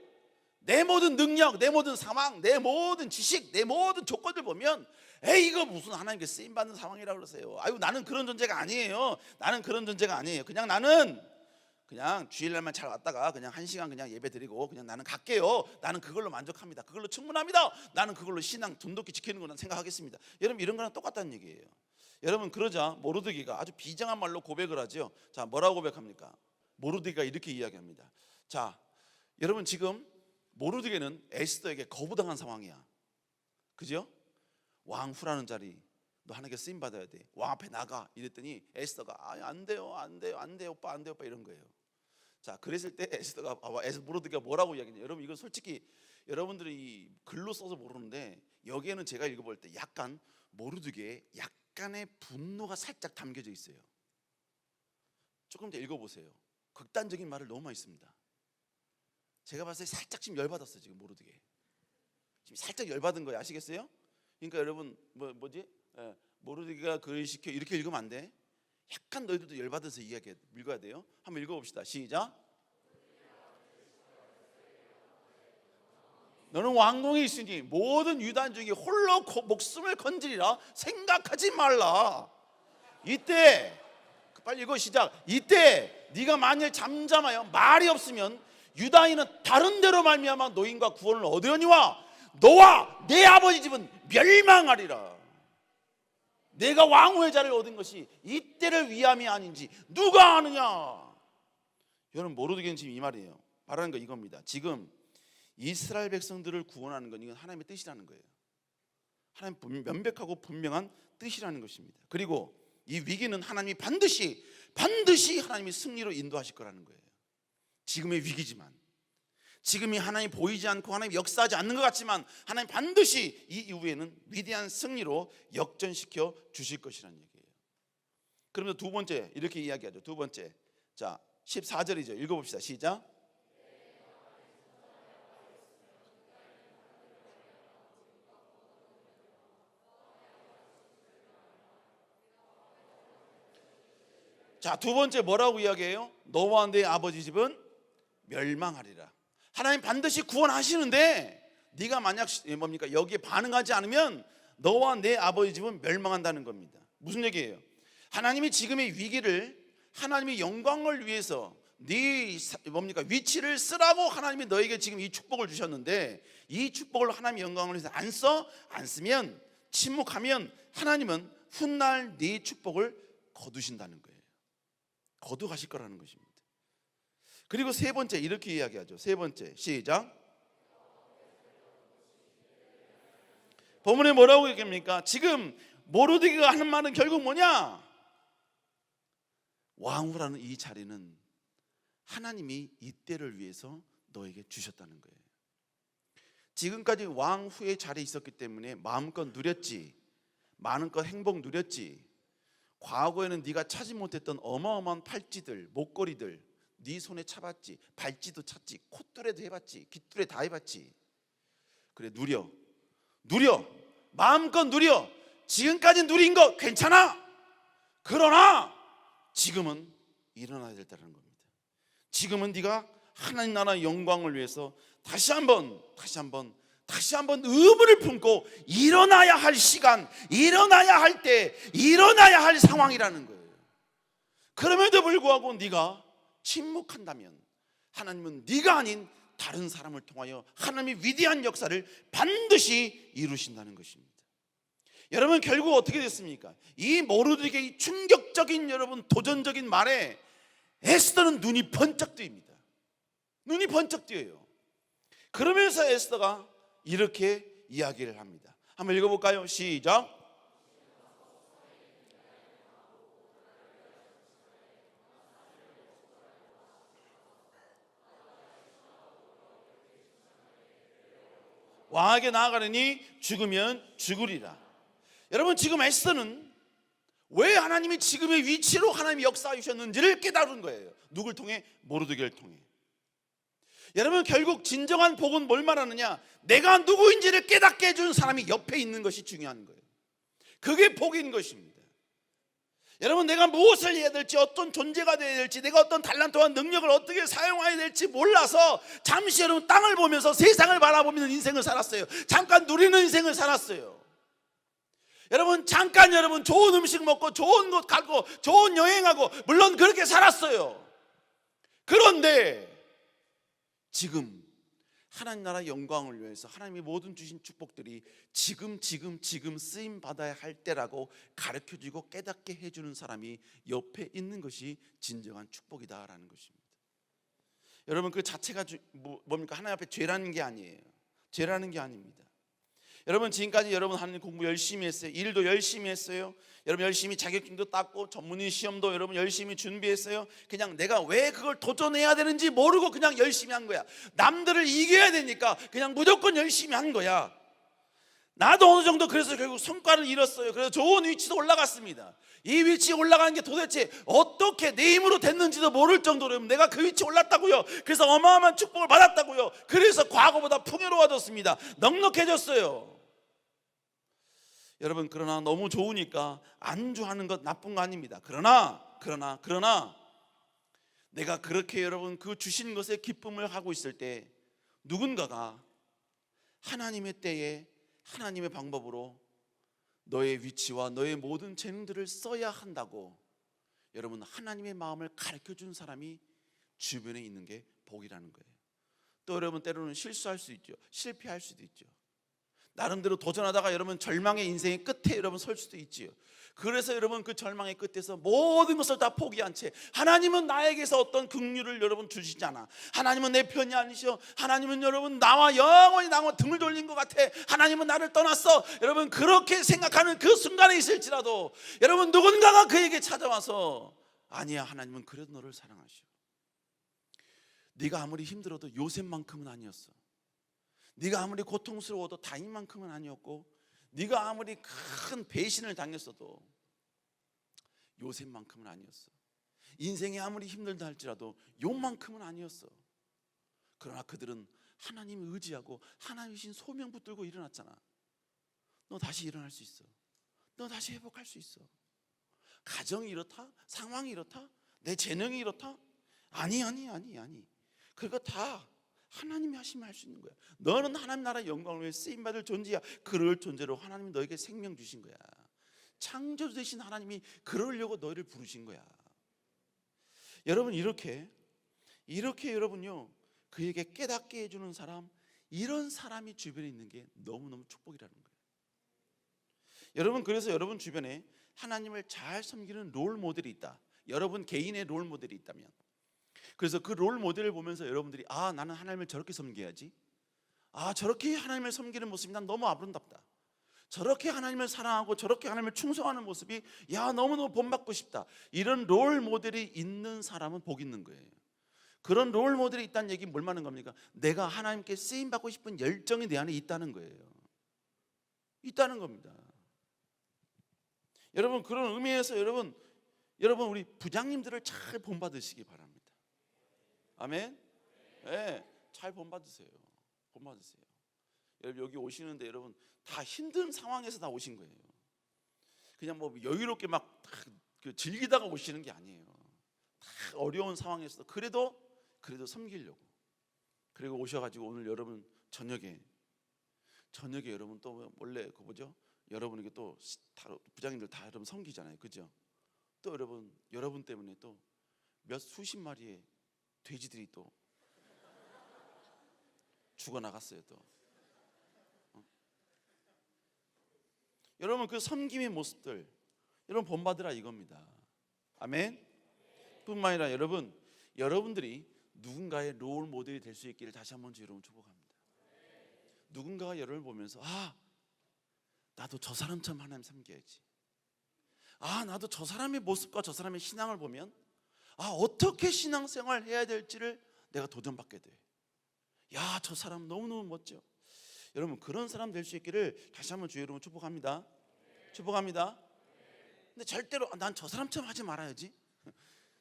내 모든 능력, 내 모든 상황, 내 모든 지식, 내 모든 조건들 보면 에이 이거 무슨 하나님께 쓰임 받는 상황이라고 그러세요. 아유 나는 그런 존재가 아니에요. 그냥 주일날만 잘 왔다가 그냥 1시간 그냥 예배 드리고 그냥 나는 갈게요. 나는 그걸로 만족합니다. 그걸로 충분합니다. 나는 그걸로 신앙 돈독히 지키는 거는 생각하겠습니다. 여러분 이런 거랑 똑같다는 얘기예요. 여러분 그러자 모르드기가 아주 비장한 말로 고백을 하죠. 자, 뭐라고 고백합니까? 모르드기가 이렇게 이야기합니다. 자, 여러분 지금 모르드기는 에스더에게 거부당한 상황이야. 그죠? 왕후라는 자리 너 하나님께 쓰임 받아야 돼. 왕 앞에 나가. 이랬더니 에스더가 안 돼요 오빠 이런 거예요. 자, 그랬을 때 모르드기가 뭐라고 이야기했냐? 여러분 이건 솔직히 여러분들이 글로 써서 모르는데 여기에는 제가 읽어볼 때 약간 모르드기의 약간의 분노가 살짝 담겨져 있어요. 조금 더 읽어보세요. 극단적인 말을 너무 많이 씁니다. 제가 봤을 때 살짝 지금 열받았어요. 지금 모르드기 지금 살짝 열받은 거예요. 아시겠어요? 그러니까 여러분 모르드기가 글을 시켜 이렇게 읽으면 안 돼. 약간 너희들도 열받아서 읽어야 돼요. 한번 읽어봅시다. 시작. 너는 왕궁에 있으니 모든 유다인 중에 홀로 목숨을 건지리라 생각하지 말라. 이때 빨리 이거 시작. 이때 네가 만일 잠잠하여 말이 없으면 유다인은 다른 데로 말미암아 노인과 구원을 얻으려니와 너와 내 아버지 집은 멸망하리라. 내가 왕후의 자를 얻은 것이 이때를 위함이 아닌지 누가 아느냐. 여러분 모르겠는 지금 이 말이에요. 말하는 거 이겁니다. 지금 이스라엘 백성들을 구원하는 건 이건 하나님의 뜻이라는 거예요. 하나님 명백하고 분명한 뜻이라는 것입니다. 그리고 이 위기는 하나님이 반드시 하나님이 승리로 인도하실 거라는 거예요. 지금의 위기지만, 지금이 하나님이 보이지 않고 하나님이 역사하지 않는 것 같지만 하나님 반드시 이 이후에는 위대한 승리로 역전시켜 주실 것이라는 얘기예요. 그러면 두 번째 이렇게 이야기하죠. 두 번째, 자 14절이죠. 읽어봅시다. 시작. 자, 두 번째 뭐라고 이야기해요? 너와 내 아버지 집은 멸망하리라. 하나님 반드시 구원하시는데 네가 만약 뭡니까? 여기에 반응하지 않으면 너와 내 아버지 집은 멸망한다는 겁니다. 무슨 얘기예요? 하나님이 지금의 위기를 하나님의 영광을 위해서 네 뭡니까? 위치를 쓰라고 하나님이 너에게 지금 이 축복을 주셨는데 이 축복을 하나님의 영광을 위해서 안 쓰면 침묵하면 하나님은 훗날 네 축복을 거두신다는 거예요. 거두가실 거라는 것입니다. 그리고 세 번째 이렇게 이야기하죠. 세 번째 시작. 본문에 뭐라고 얘기합니까? 지금 모르드게가 하는 말은 결국 뭐냐? 왕후라는 이 자리는 하나님이 이때를 위해서 너에게 주셨다는 거예요. 지금까지 왕후의 자리에 있었기 때문에 마음껏 누렸지, 많은 것 행복 누렸지. 과거에는 네가 차지 못했던 어마어마한 팔찌들, 목걸이들 네 손에 차봤지. 발찌도 찼지, 콧뚜레도 해봤지, 귓뚜레 다 해봤지. 그래, 누려 마음껏 누려. 지금까지 누린 거 괜찮아. 그러나 지금은 일어나야 된다는 겁니다. 지금은 네가 하나님 나라의 영광을 위해서 다시 한번 의문을 품고 일어나야 할 시간, 일어나야 할 때, 일어나야 할 상황이라는 거예요. 그럼에도 불구하고 네가 침묵한다면 하나님은 네가 아닌 다른 사람을 통하여 하나님의 위대한 역사를 반드시 이루신다는 것입니다. 여러분 결국 어떻게 됐습니까? 이 모르드게의 충격적인 여러분 도전적인 말에 에스더는 눈이 번쩍 뜨입니다. 눈이 번쩍 뜨여요. 그러면서 에스더가 이렇게 이야기를 합니다. 한번 읽어볼까요? 시작. 왕에게 나아가려니 죽으면 죽으리라. 여러분 지금 에스더는 왜 하나님이 지금의 위치로 하나님이 역사하셨는지를 깨달은 거예요. 누굴 통해? 모르드게를 통해. 여러분 결국 진정한 복은 뭘 말하느냐? 내가 누구인지를 깨닫게 해준 사람이 옆에 있는 것이 중요한 거예요. 그게 복인 것입니다. 여러분 내가 무엇을 해야 될지, 어떤 존재가 되어야 될지, 내가 어떤 달란트와 능력을 어떻게 사용해야 될지 몰라서 잠시 여러분 땅을 보면서 세상을 바라보면서 인생을 살았어요. 잠깐 누리는 인생을 살았어요. 여러분 잠깐 여러분 좋은 음식 먹고 좋은 곳 가고 좋은 여행하고 물론 그렇게 살았어요. 그런데 지금 하나님 나라 영광을 위해서 하나님이 모든 주신 축복들이 지금 쓰임 받아야 할 때라고 가르쳐주고 깨닫게 해주는 사람이 옆에 있는 것이 진정한 축복이다라는 것입니다. 여러분 그 자체가 뭡니까? 하나님 앞에 죄라는 게 아니에요. 죄라는 게 아닙니다. 여러분 지금까지 여러분 하나님 공부 열심히 했어요. 일도 열심히 했어요. 여러분 열심히 자격증도 땄고 전문의 시험도 여러분 열심히 준비했어요. 그냥 내가 왜 그걸 도전해야 되는지 모르고 그냥 열심히 한 거야. 남들을 이겨야 되니까 그냥 무조건 열심히 한 거야. 나도 어느 정도 그래서 결국 성과를 이뤘어요. 그래서 좋은 위치도 올라갔습니다. 이 위치에 올라가는 게 도대체 어떻게 내 힘으로 됐는지도 모를 정도로 내가 그 위치에 올랐다고요. 그래서 어마어마한 축복을 받았다고요. 그래서 과거보다 풍요로워졌습니다. 넉넉해졌어요. 여러분 그러나 너무 좋으니까 안주하는 것 나쁜 거 아닙니다. 그러나 내가 그렇게 여러분 그 주신 것에 기쁨을 하고 있을 때 누군가가 하나님의 때에 하나님의 방법으로 너의 위치와 너의 모든 재능들을 써야 한다고 여러분 하나님의 마음을 가르쳐준 사람이 주변에 있는 게 복이라는 거예요. 또 여러분 때로는 실수할 수 있죠. 실패할 수도 있죠. 나름대로 도전하다가 여러분 절망의 인생의 끝에 여러분 설 수도 있지요. 그래서 여러분 그 절망의 끝에서 모든 것을 다 포기한 채 하나님은 나에게서 어떤 긍휼을 여러분 주시잖아. 하나님은 내 편이 아니시오. 하나님은 여러분 나와 영원히 나와 등을 돌린 것 같아. 하나님은 나를 떠났어. 여러분 그렇게 생각하는 그 순간에 있을지라도 여러분 누군가가 그에게 찾아와서 아니야, 하나님은 그래도 너를 사랑하시오. 네가 아무리 힘들어도 요셉만큼은 아니었어. 네가 아무리 고통스러워도 다윗만큼은 아니었고, 네가 아무리 큰 배신을 당했어도 요셉만큼은 아니었어. 인생이 아무리 힘들다 할지라도 욥만큼은 아니었어. 그러나 그들은 하나님을 의지하고 하나님이신 소명 붙들고 일어났잖아. 너 다시 일어날 수 있어. 너 다시 회복할 수 있어. 가정이 이렇다? 상황이 이렇다? 내 재능이 이렇다? 아니. 그거 다 하나님이 하시면 할 수 있는 거야. 너는 하나님 나라 영광을 위해 쓰임받을 존재야. 그럴 존재로 하나님이 너에게 생명 주신 거야. 창조주 되신 하나님이 그러려고 너희를 부르신 거야. 여러분 이렇게 여러분요 그에게 깨닫게 해주는 사람, 이런 사람이 주변에 있는 게 너무너무 축복이라는 거예요. 여러분 그래서 여러분 주변에 하나님을 잘 섬기는 롤 모델이 있다. 여러분 개인의 롤 모델이 있다면, 그래서 그 롤 모델을 보면서 여러분들이 아, 나는 하나님을 저렇게 섬겨야지. 아, 저렇게 하나님을 섬기는 모습이 난 너무 아름답다. 저렇게 하나님을 사랑하고 저렇게 하나님을 충성하는 모습이 야, 너무너무 본받고 싶다. 이런 롤 모델이 있는 사람은 복 있는 거예요. 그런 롤 모델이 있다는 얘기는 뭘 말하는 겁니까? 내가 하나님께 쓰임받고 싶은 열정이 내 안에 있다는 거예요. 있다는 겁니다. 여러분 그런 의미에서 여러분 우리 부장님들을 잘 본받으시기 바랍니다. 아멘. 네, 잘 본받으세요. 본받으세요. 여러분 여기 오시는데 여러분 다 힘든 상황에서 다 오신 거예요. 그냥 뭐 여유롭게 막 즐기다가 오시는 게 아니에요. 다 어려운 상황에서 그래도 섬기려고. 그리고 오셔가지고 오늘 여러분 저녁에 여러분 또 원래 그 뭐죠? 여러분에게 또 부장님들 다 여러분 섬기잖아요, 그죠? 또 여러분 때문에 또 몇 수십 마리의 돼지들이 또 죽어나갔어요 또. 여러분 그 섬김의 모습들 여러분 본받으라 이겁니다. 아멘. 뿐만 아니라 여러분들이 누군가의 롤 모델이 될 수 있기를 다시 한번 여러분 축복합니다. 누군가가 여러분을 보면서 아, 나도 저 사람처럼 하나님 섬겨야지. 아, 나도 저 사람의 모습과 저 사람의 신앙을 보면 아, 어떻게 신앙생활 해야 될지를 내가 도전받게 돼. 야, 저 사람 너무너무 멋져. 여러분 그런 사람 될 수 있기를 다시 한번 주의 여러분 축복합니다. 축복합니다. 근데 절대로 난 저 사람처럼 하지 말아야지.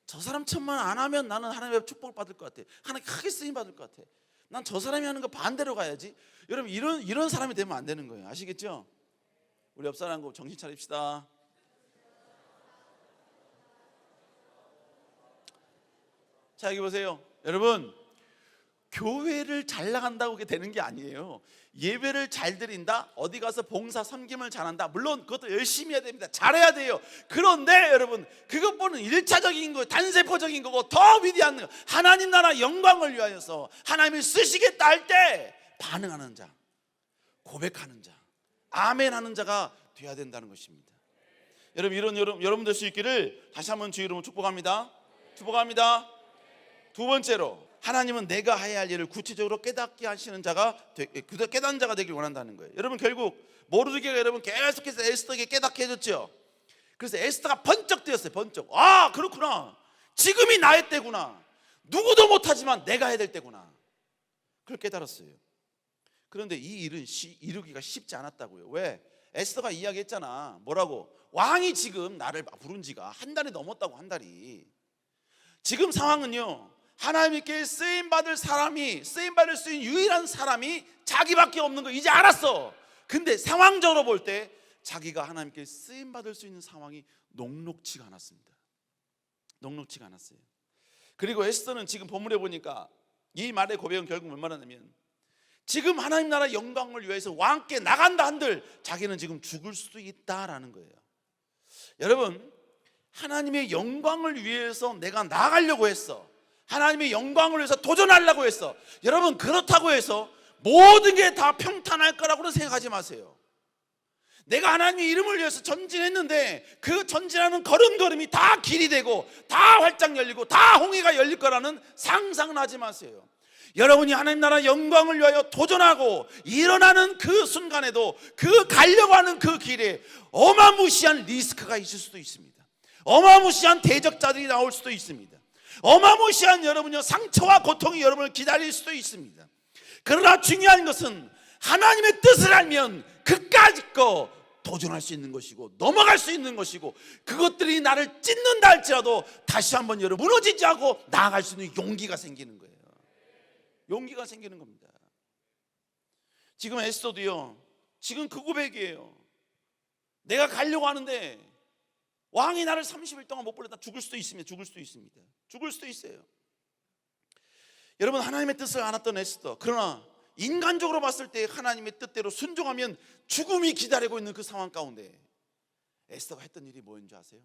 저 사람처럼만 안 하면 나는 하나님의 축복을 받을 것 같아. 하나님 크게 쓰임 받을 것 같아. 난 저 사람이 하는 거 반대로 가야지. 여러분 이런 사람이 되면 안 되는 거예요. 아시겠죠? 우리 옆 사람하고 정신 차립시다. 자, 여기 보세요. 여러분 교회를 잘 나간다고 그게 되는 게 아니에요. 예배를 잘 드린다, 어디 가서 봉사 섬김을 잘한다, 물론 그것도 열심히 해야 됩니다. 잘해야 돼요. 그런데 여러분 그것보다는 1차적인 거, 단세포적인 거고 더 위대한 거, 하나님 나라 영광을 위하여서 하나님이 쓰시겠다 할 때 반응하는 자, 고백하는 자, 아멘 하는 자가 돼야 된다는 것입니다. 여러분 여러분 될 수 있기를 다시 한번 주의 이름으로 축복합니다. 축복합니다. 두 번째로 하나님은 내가 해야 할 일을 구체적으로 깨닫게 하시는 자가 깨닫는 자가 되길 원한다는 거예요. 여러분 결국 모르드게가 여러분 계속해서 에스더에게 깨닫게 해줬죠. 그래서 에스더가 번쩍 뛰었어요. 번쩍. 아, 그렇구나. 지금이 나의 때구나. 누구도 못하지만 내가 해야 될 때구나. 그걸 깨달았어요. 그런데 이 일은 이루기가 쉽지 않았다고요. 왜? 에스더가 이야기했잖아. 뭐라고? 왕이 지금 나를 부른 지가 한 달이 넘었다고. 한 달이. 지금 상황은요, 하나님께 쓰임받을 사람이, 쓰임받을 수 있는 유일한 사람이 자기밖에 없는 거 이제 알았어. 근데 상황적으로 볼 때 자기가 하나님께 쓰임받을 수 있는 상황이 녹록치가 않았습니다. 녹록치가 않았어요. 그리고 에스더는 지금 본문에 보니까 이 말의 고백은 결국 뭘 말하냐면 지금 하나님 나라 영광을 위해서 왕께 나간다 한들 자기는 지금 죽을 수도 있다라는 거예요. 여러분, 하나님의 영광을 위해서 내가 나가려고 했어. 하나님의 영광을 위해서 도전하려고 했어. 여러분, 그렇다고 해서 모든 게 다 평탄할 거라고는 생각하지 마세요. 내가 하나님의 이름을 위해서 전진했는데 그 전진하는 걸음걸음이 다 길이 되고 다 활짝 열리고 다 홍해가 열릴 거라는 상상은 하지 마세요. 여러분이 하나님 나라 영광을 위하여 도전하고 일어나는 그 순간에도 그 가려고 하는 그 길에 어마무시한 리스크가 있을 수도 있습니다. 어마무시한 대적자들이 나올 수도 있습니다. 어마무시한 여러분의 상처와 고통이 여러분을 기다릴 수도 있습니다. 그러나 중요한 것은 하나님의 뜻을 알면 그까짓 거 도전할 수 있는 것이고 넘어갈 수 있는 것이고, 그것들이 나를 찢는다 할지라도 다시 한번 여러분 무너지지 않고 나아갈 수 있는 용기가 생기는 거예요. 용기가 생기는 겁니다. 지금 에스더도요, 지금 그 고백이에요. 내가 가려고 하는데 왕이 나를 30일 동안 못 보내다 죽을 수도 있습니다. 죽을 수도 있습니다. 죽을 수도 있어요. 여러분, 하나님의 뜻을 알았던 에스더, 그러나 인간적으로 봤을 때 하나님의 뜻대로 순종하면 죽음이 기다리고 있는 그 상황 가운데 에스더가 했던 일이 뭐였는지 아세요?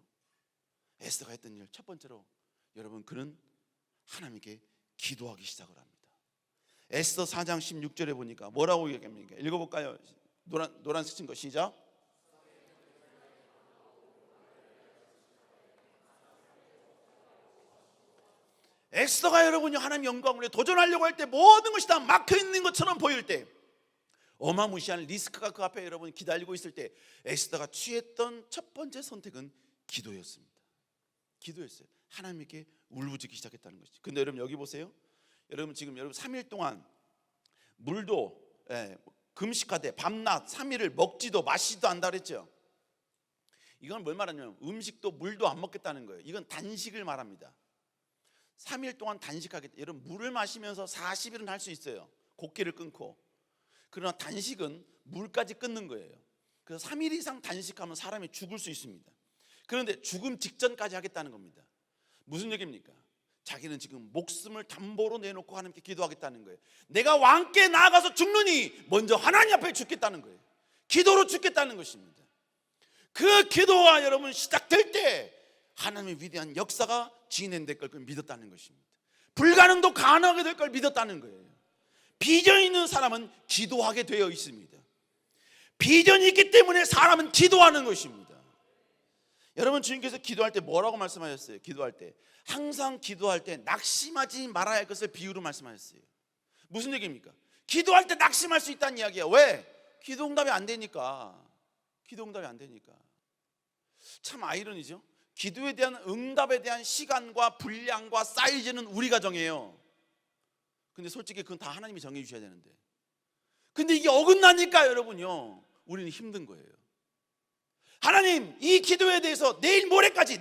에스더가 했던 일, 첫 번째로 여러분, 그는 하나님께 기도하기 시작을 합니다. 에스더 4장 16절에 보니까 뭐라고 얘기합니까? 읽어볼까요? 노란색 친 거 시작. 에스더가 여러분이 하나님 영광을 위해 도전하려고 할 때 모든 것이 다 막혀있는 것처럼 보일 때, 어마무시한 리스크가 그 앞에 여러분이 기다리고 있을 때 에스더가 취했던 첫 번째 선택은 기도였습니다. 기도였어요. 하나님께 울부짖기 시작했다는 것이죠. 근데 여러분 여기 보세요. 여러분 지금 여러분 3일 동안 물도 금식하되 밤낮 3일을 먹지도 마시지도 않다 그랬죠. 이건 뭘 말하냐면 음식도 물도 안 먹겠다는 거예요. 이건 단식을 말합니다. 3일 동안 단식하겠다. 여러분, 물을 마시면서 40일은 할 수 있어요. 곡기를 끊고. 그러나 단식은 물까지 끊는 거예요. 그래서 3일 이상 단식하면 사람이 죽을 수 있습니다. 그런데 죽음 직전까지 하겠다는 겁니다. 무슨 얘기입니까? 자기는 지금 목숨을 담보로 내놓고 하나님께 기도하겠다는 거예요. 내가 왕께 나아가서 죽느니 먼저 하나님 앞에 죽겠다는 거예요. 기도로 죽겠다는 것입니다. 그 기도가 여러분 시작될 때 하나님의 위대한 역사가 진행될 걸 믿었다는 것입니다. 불가능도 가능하게 될 걸 믿었다는 거예요. 비전이 있는 사람은 기도하게 되어 있습니다. 비전이 있기 때문에 사람은 기도하는 것입니다. 여러분, 주님께서 기도할 때 뭐라고 말씀하셨어요? 기도할 때 항상 기도할 때 낙심하지 말아야 할 것을 비유로 말씀하셨어요. 무슨 얘기입니까? 기도할 때 낙심할 수 있다는 이야기야. 왜? 기도 응답이 안 되니까. 기도 응답이 안 되니까. 참 아이러니죠. 기도에 대한 응답에 대한 시간과 분량과 사이즈는 우리가 정해요. 근데 솔직히 그건 다 하나님이 정해 주셔야 되는데, 근데 이게 어긋나니까 여러분요, 우리는 힘든 거예요. 하나님, 이 기도에 대해서 내일 모레까지.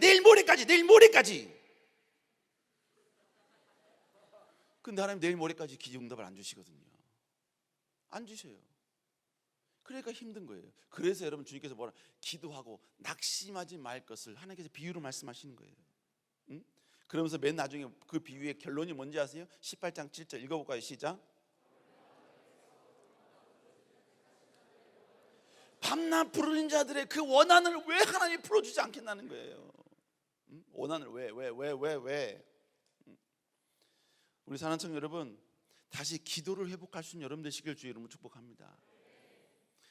근데 하나님 내일 모레까지 기도 응답을 안 주시거든요. 안 주셔요. 그러니까 힘든 거예요. 그래서 여러분, 주님께서 뭐라, 기도하고 낙심하지 말 것을 하나님께서 비유로 말씀하시는 거예요. 응? 그러면서 맨 나중에 그 비유의 결론이 뭔지 아세요? 18장 7절 읽어볼까요? 시작. 밤낮 부르는 자들의 그 원한을 왜 하나님이 풀어주지 않겠다는 거예요. 응? 원한을 왜? 응? 우리 사랑하는 청년 여러분, 다시 기도를 회복할 수 있는 여러분 되시길 주의 이름으로 축복합니다.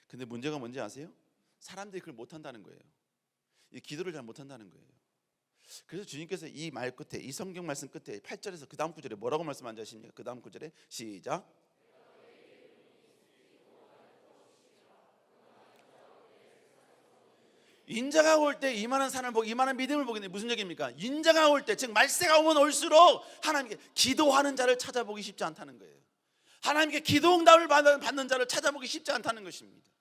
근데 문제가 뭔지 아세요? 사람들이 그걸 못한다는 거예요. 이 기도를 잘 못한다는 거예요. 그래서 주님께서 이 말 끝에, 이 성경 말씀 끝에 8절에서 그 다음 구절에 뭐라고 말씀하지 않으십니까? 그 다음 구절에 시작. 인자가 올 때 이만한 산을 보고 이만한 믿음을 보겠네. 무슨 얘기입니까? 인자가 올 때, 즉 말세가 오면 올수록 하나님께 기도하는 자를 찾아보기 쉽지 않다는 거예요. 하나님께 기도 응답을 받는 자를 찾아보기 쉽지 않다는 것입니다.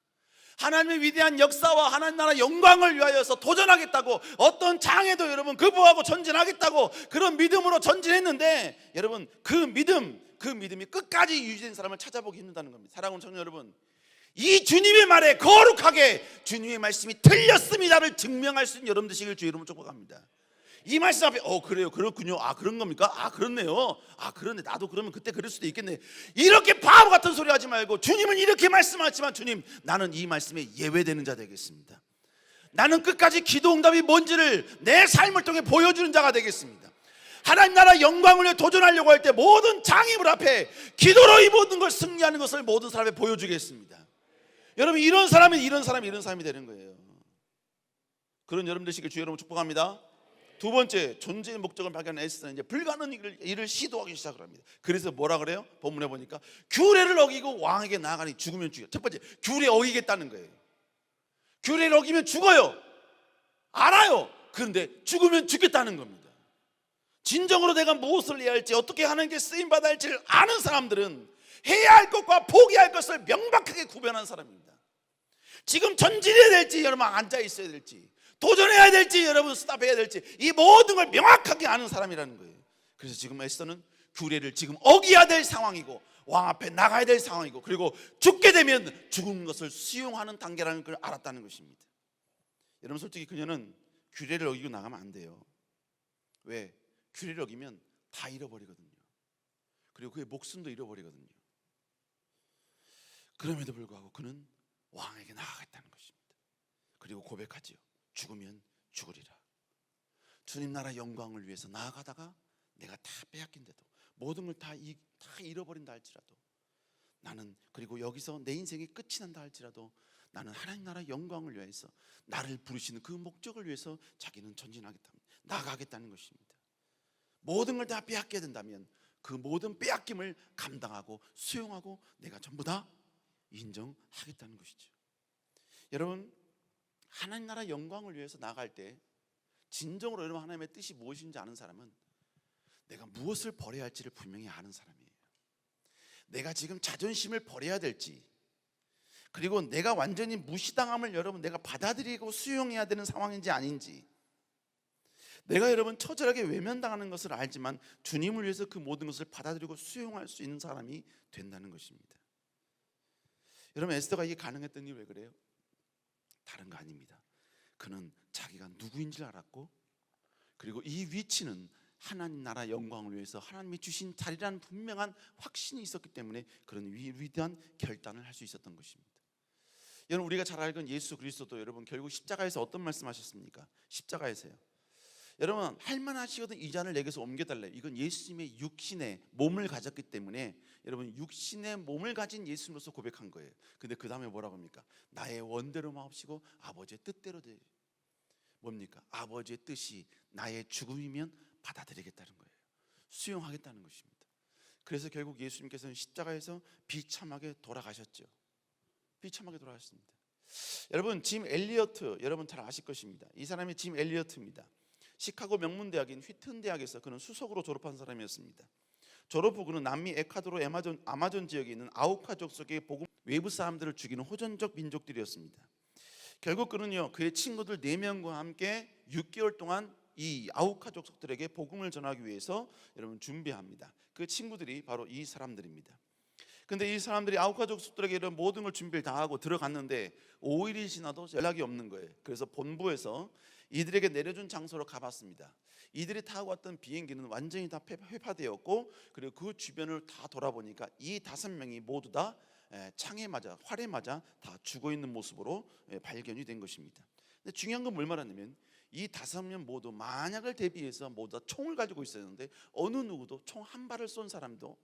하나님의 위대한 역사와 하나님 나라 영광을 위하여서 도전하겠다고, 어떤 장애도 여러분 극복하고 전진하겠다고 그런 믿음으로 전진했는데, 여러분 그 믿음이 끝까지 유지된 사람을 찾아보기 힘들다는 겁니다. 사랑하는 청년 여러분, 이 주님의 말에 거룩하게 주님의 말씀이 틀렸습니다를 증명할 수 있는 여러분 되시길 주의 이름으로 축복합니다. 이 말씀 앞에 그래요, 그렇군요, 그런 겁니까? 그렇네요. 그런데 나도 그러면 그때 그럴 수도 있겠네. 이렇게 바보 같은 소리 하지 말고, 주님은 이렇게 말씀하지만, 주님, 나는 이 말씀에 예외되는 자 되겠습니다. 나는 끝까지 기도 응답이 뭔지를 내 삶을 통해 보여주는 자가 되겠습니다. 하나님 나라 영광을 위해 도전하려고 할 때 모든 장애물 앞에 기도로 이 모든 걸 승리하는 것을 모든 사람에 보여주겠습니다. 여러분, 이런 사람이 되는 거예요. 그런 여러분 되시길 주 여러분 축복합니다. 두 번째, 존재의 목적을 발견한 에스더는 이제 불가능한 일을 시도하기 시작을 합니다. 그래서 뭐라 그래요? 본문에 보니까 규례를 어기고 왕에게 나아가니 죽으면 죽여. 첫 번째, 규례 어기겠다는 거예요. 규례를 어기면 죽어요. 알아요. 그런데 죽으면 죽겠다는 겁니다. 진정으로 내가 무엇을 해야 할지, 어떻게 하는 게 쓰임받아야 할지를 아는 사람들은 해야 할 것과 포기할 것을 명확하게 구별하는 사람입니다. 지금 전진해야 될지, 여러분 앉아 있어야 될지, 도전해야 될지, 여러분 스탑해야 될지, 이 모든 걸 명확하게 아는 사람이라는 거예요. 그래서 지금 에스더는 규례를 지금 어기야 될 상황이고, 왕 앞에 나가야 될 상황이고, 그리고 죽게 되면 죽은 것을 수용하는 단계라는 걸 알았다는 것입니다. 여러분, 솔직히 그녀는 규례를 어기고 나가면 안 돼요. 왜? 규례를 어기면 다 잃어버리거든요. 그리고 그의 목숨도 잃어버리거든요. 그럼에도 불구하고 그는 왕에게 나아가겠다는 것입니다. 그리고 고백하지요. 죽으면 죽으리라. 주님 나라 영광을 위해서 나아가다가 내가 다 빼앗긴데도, 모든 걸 다 잃어버린다 할지라도, 나는, 그리고 여기서 내 인생이 끝이 난다 할지라도, 나는 하나님 나라 영광을 위해서, 나를 부르시는 그 목적을 위해서 자기는 전진하겠다, 나아가겠다는 것입니다. 모든 걸 다 빼앗게 된다면 그 모든 빼앗김을 감당하고 수용하고 내가 전부 다 인정하겠다는 것이죠. 여러분, 하나님 나라 영광을 위해서 나갈 때 진정으로 여러분 하나님의 뜻이 무엇인지 아는 사람은 내가 무엇을 버려야 할지를 분명히 아는 사람이에요. 내가 지금 자존심을 버려야 될지, 그리고 내가 완전히 무시당함을 여러분 내가 받아들이고 수용해야 되는 상황인지 아닌지, 내가 여러분 처절하게 외면당하는 것을 알지만 주님을 위해서 그 모든 것을 받아들이고 수용할 수 있는 사람이 된다는 것입니다. 여러분, 에스더가 이게 가능했던 이유 왜 그래요? 다른 거 아닙니다. 그는 자기가 누구인지를 알았고, 그리고 이 위치는 하나님 나라 영광을 위해서 하나님이 주신 자리라는 분명한 확신이 있었기 때문에 그런 위대한 결단을 할 수 있었던 것입니다. 여러분, 우리가 잘 알건 예수 그리스도도 여러분 결국 십자가에서 어떤 말씀하셨습니까? 십자가에서요, 여러분, 할만하시거든 이 잔을 내게서 옮겨달래. 이건 예수님의 육신의 몸을 가졌기 때문에 여러분 육신의 몸을 가진 예수님으로서 고백한 거예요. 근데 그 다음에 뭐라고 합니까? 나의 원대로 마옵시고 아버지의 뜻대로 되. 뭡니까? 아버지의 뜻이 나의 죽음이면 받아들이겠다는 거예요. 수용하겠다는 것입니다. 그래서 결국 예수님께서는 십자가에서 비참하게 돌아가셨죠. 비참하게 돌아가셨습니다. 여러분, 짐 엘리어트 여러분 잘 아실 것입니다. 이 사람이 짐 엘리어트입니다. 시카고 명문대학인 휘튼 대학에서 그는 수석으로 졸업한 사람이었습니다. 졸업 후 그는 남미 에콰도르 아마존 지역에 있는 아우카 족속의 복음 외부 사람들을 죽이는 호전적 민족들이었습니다. 결국 그는요, 그의 친구들 4명과 함께 6개월 동안 이 아우카 족속들에게 복음을 전하기 위해서 여러분 준비합니다. 그 친구들이 바로 이 사람들입니다. 근데 이 사람들이 아우카 족속들에게 이런 모든 걸 준비를 다 하고 들어갔는데 5일이 지나도 연락이 없는 거예요. 그래서 본부에서 이들에게 내려준 장소로 가봤습니다. 이들이 타고 왔던 비행기는 완전히 다 회파되었고, 그리고 그 주변을 다 돌아보니까 이 5명이 모두 다 창에 맞아, 활에 맞아 다 죽어 있는 모습으로 발견이 된 것입니다. 근데 중요한 건 뭘 말하냐면 이 5명 모두 만약을 대비해서 모두 다 총을 가지고 있었는데 어느 누구도 총 한 발을 쏜 사람도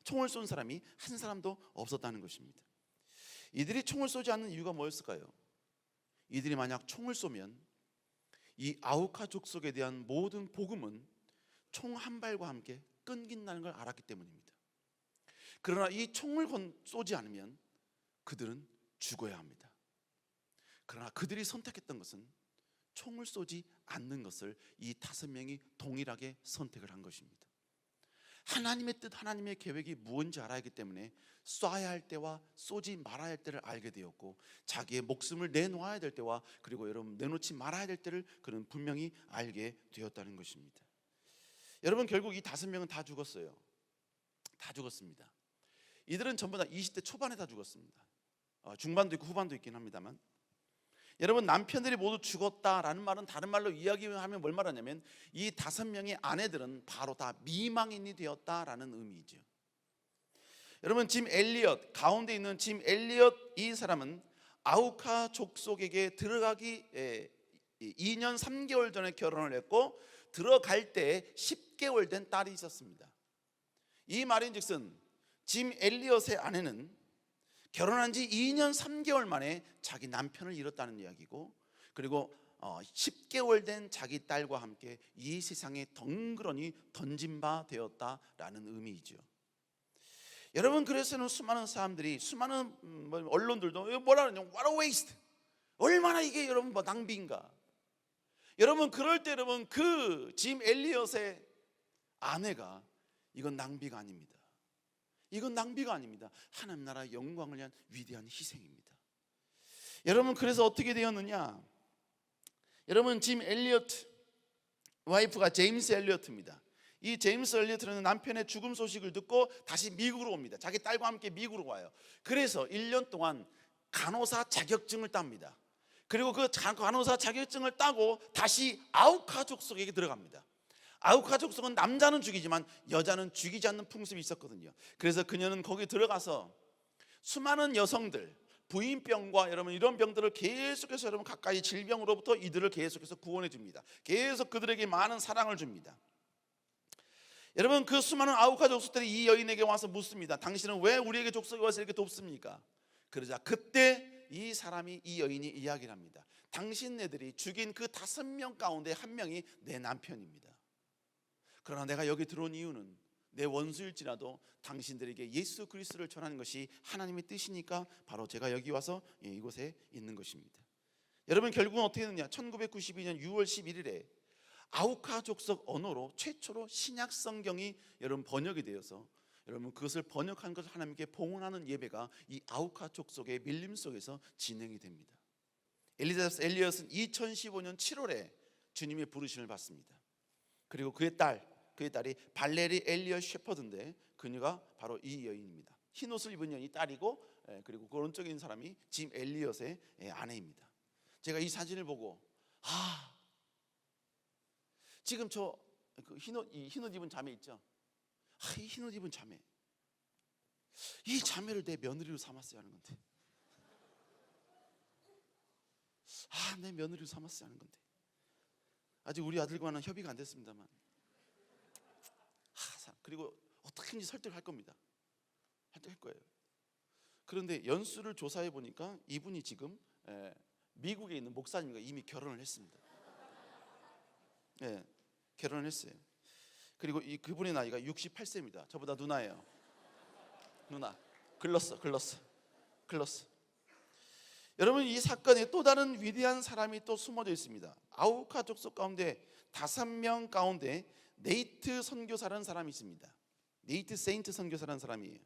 총을 쏜 사람이 한 사람도 없었다는 것입니다. 이들이 총을 쏘지 않는 이유가 뭐였을까요? 이들이 만약 총을 쏘면 이 아우카 족속에 대한 모든 복음은 총 한 발과 함께 끊긴다는 걸 알았기 때문입니다. 그러나 이 총을 쏘지 않으면 그들은 죽어야 합니다. 그러나 그들이 선택했던 것은 총을 쏘지 않는 것을 이 5명이 동일하게 선택을 한 것입니다. 하나님의 뜻, 하나님의 계획이 무엇인지 알아야 하기 때문에 쏴야 할 때와 쏘지 말아야 할 때를 알게 되었고, 자기의 목숨을 내놓아야 될 때와 그리고 여러분 내놓지 말아야 될 때를 그는 분명히 알게 되었다는 것입니다. 여러분, 결국 이 5명은 다 죽었어요. 다 죽었습니다. 이들은 전부 다 20대 초반에 다 죽었습니다. 중반도 있고 후반도 있긴 합니다만, 여러분, 남편들이 모두 죽었다라는 말은 다른 말로 이야기하면 뭘 말하냐면 이 5명의 아내들은 바로 다 미망인이 되었다라는 의미죠. 여러분, 짐 엘리엇, 가운데 있는 짐 엘리엇, 이 사람은 아우카 족속에게 들어가기 2년 3개월 전에 결혼을 했고 들어갈 때 10개월 된 딸이 있었습니다. 이 말인즉슨 짐 엘리엇의 아내는 결혼한 지 2년 3개월 만에 자기 남편을 잃었다는 이야기고, 그리고 10개월 된 자기 딸과 함께 이 세상에 덩그러니 던진 바 되었다라는 의미이죠. 여러분, 그래서는 수많은 사람들이, 수많은 언론들도 뭐라 그러냐, what a waste, 얼마나 이게 여러분 뭐 낭비인가. 여러분, 그럴 때 여러분 그 짐 엘리엇의 아내가 이건 낭비가 아닙니다. 이건 낭비가 아닙니다. 하나님 나라의 영광을 위한 위대한 희생입니다. 여러분, 그래서 어떻게 되었느냐, 여러분 짐 엘리엇 와이프가 제임스 엘리엇입니다. 이 제임스 엘리엇은 남편의 죽음 소식을 듣고 다시 미국으로 옵니다. 자기 딸과 함께 미국으로 와요. 그래서 1년 동안 간호사 자격증을 땁니다. 그리고 그 간호사 자격증을 따고 다시 아우카 족속에게 들어갑니다. 아우카 족속은 남자는 죽이지만 여자는 죽이지 않는 풍습이 있었거든요. 그래서 그녀는 거기 들어가서 수많은 여성들, 부인병과 여러분 이런 병들을 계속해서 여러분 가까이 질병으로부터 이들을 계속해서 구원해 줍니다. 계속 그들에게 많은 사랑을 줍니다. 여러분, 그 수많은 아우카 족속들이 이 여인에게 와서 묻습니다. 당신은 왜 우리에게 족속에 와서 이렇게 돕습니까? 그러자 그때 이 여인이 이야기를 합니다. 당신네들이 죽인 그 5명 가운데 1명이 내 남편입니다. 그러나 내가 여기 들어온 이유는 내 원수일지라도 당신들에게 예수 그리스도를 전하는 것이 하나님의 뜻이니까 바로 제가 여기 와서 이곳에 있는 것입니다. 여러분, 결국은 어떻게 했느냐, 1992년 6월 11일에 아우카 족속 언어로 최초로 신약 성경이 여러분 번역이 되어서 여러분 그것을 번역한 것을 하나님께 봉헌하는 예배가 이 아우카 족속의 밀림 속에서 진행이 됩니다. 엘리자베스 엘리엇은 2015년 7월에 주님의 부르심을 받습니다. 그리고 그의 딸이 발레리 엘리엇 셰퍼드인데 그녀가 바로 이 여인입니다. 흰 옷을 입은 여인이 딸이고, 그리고 그 오른쪽에 있는 사람이 짐 엘리엇의 아내입니다. 제가 이 사진을 보고 지금 저 흰 옷 입은 자매 있죠? 이 흰 옷 입은 자매, 이 자매를 내 며느리로 삼았어야 하는 건데, 내 며느리로 삼았어야 하는 건데, 아직 우리 아들과는 협의가 안 됐습니다만, 그리고 어떻게든지 설득할 겁니다. 설득할 거예요. 그런데 연수를 조사해 보니까 이분이 지금 미국에 있는 목사님과 이미 결혼을 했습니다. 결혼을 했어요. 그리고 그분의 나이가 68세입니다. 저보다 누나예요. 누나. 글렀어. 여러분, 이 사건에 또 다른 위대한 사람이 또 숨어져 있습니다. 아우카 족속 가운데 5명 가운데 네이트 선교사라는 사람이 있습니다. 네이트 세인트 선교사라는 사람이에요.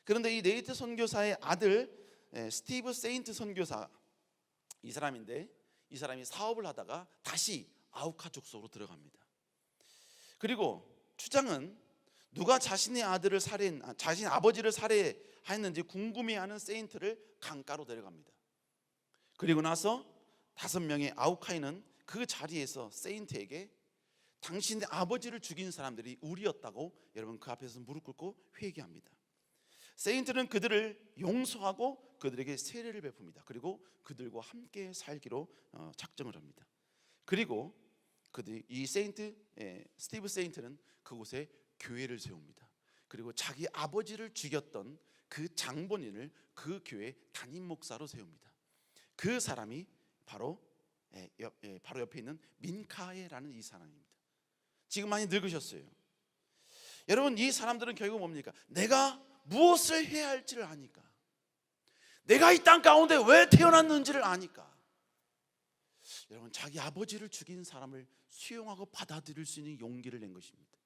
그런데 이 네이트 선교사의 아들 스티브 세인트 선교사, 이 사람인데 이 사람이 사업을 하다가 다시 아우카 족속으로 들어갑니다. 그리고 추장은 누가 자신의 아버지를 살해했는지 궁금해하는 세인트를 강가로 데려갑니다. 그리고 나서 5명의 아우카인은 그 자리에서 세인트에게 당신의 아버지를 죽인 사람들이 우리였다고 여러분 그 앞에서 무릎 꿇고 회개합니다. 세인트는 그들을 용서하고 그들에게 세례를 베풉니다. 그리고 그들과 함께 살기로 작정을 합니다. 그리고 이 스티브 세인트는 그곳에 교회를 세웁니다. 그리고 자기 아버지를 죽였던 그 장본인을 그 교회 담임 목사로 세웁니다. 그 사람이 바로 옆에 있는 민카에라는 이 사람입니다. 지금 많이 늙으셨어요. 여러분, 이 사람들은 결국 뭡니까? 내가 무엇을 해야 할지를 아니까, 내가 이 땅 가운데 왜 태어났는지를 아니까, 여러분 자기 아버지를 죽인 사람을 수용하고 받아들일 수 있는 용기를 낸 것입니다.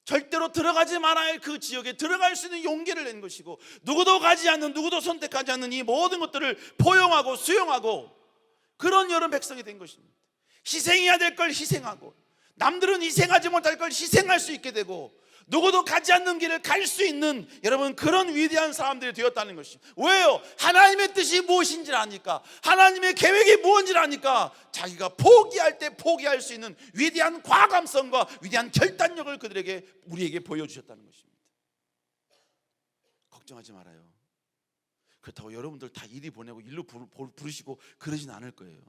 절대로 들어가지 말아야 할 그 지역에 들어갈 수 있는 용기를 낸 것이고, 누구도 가지 않는, 누구도 선택하지 않는 이 모든 것들을 포용하고 수용하고 그런 여러 백성이 된 것입니다. 희생해야 될 걸 희생하고, 남들은 희생하지 못할 걸 희생할 수 있게 되고, 누구도 가지 않는 길을 갈 수 있는 여러분 그런 위대한 사람들이 되었다는 것입니다. 왜요? 하나님의 뜻이 무엇인지를 아니까, 하나님의 계획이 무엇인지를 아니까 자기가 포기할 때 포기할 수 있는 위대한 과감성과 위대한 결단력을 우리에게 보여주셨다는 것입니다. 걱정하지 말아요. 그렇다고 여러분들 다 이리 보내고 일로 부르시고 그러진 않을 거예요.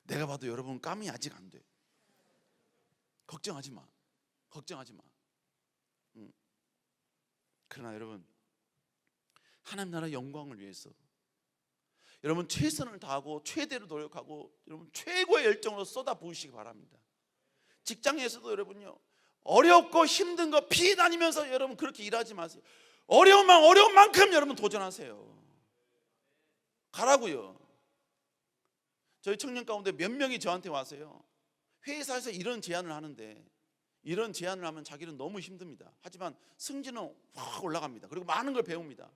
내가 봐도 여러분 감이 아직 안 돼. 걱정하지 마. 걱정하지 마. 그러나 여러분, 하나님 나라 영광을 위해서 여러분 최선을 다하고 최대로 노력하고 여러분 최고의 열정으로 쏟아부으시기 바랍니다. 직장에서도 여러분요, 어렵고 힘든 거 피다니면서 여러분 그렇게 일하지 마세요. 어려운 만큼 여러분 도전하세요. 가라고요. 저희 청년 가운데 몇 명이 저한테 와서요, 회사에서 이런 제안을 하는데, 이런 제안을 하면 자기는 너무 힘듭니다. 하지만 승진은 확 올라갑니다. 그리고 많은 걸 배웁니다.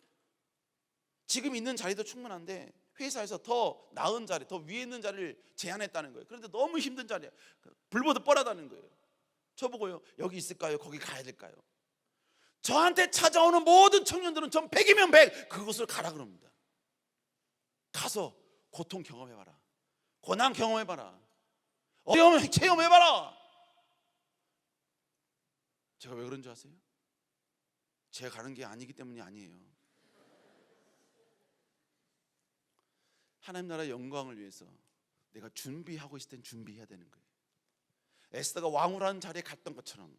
지금 있는 자리도 충분한데 회사에서 더 나은 자리, 더 위에 있는 자리를 제안했다는 거예요. 그런데 너무 힘든 자리야. 불보듯 뻔하다는 거예요. 저보고요, 여기 있을까요? 거기 가야 될까요? 저한테 찾아오는 모든 청년들은 전 100이면 100 그곳을 가라 그럽니다. 가서 고통 경험해봐라, 고난 경험해봐라, 어려움 체험해봐라. 제가 왜 그런 줄 아세요? 제가 가는 게 아니기 때문이 아니에요. 하나님 나라의 영광을 위해서 내가 준비하고 있을 땐 준비해야 되는 거예요. 에스더가 왕후라는 자리에 갔던 것처럼,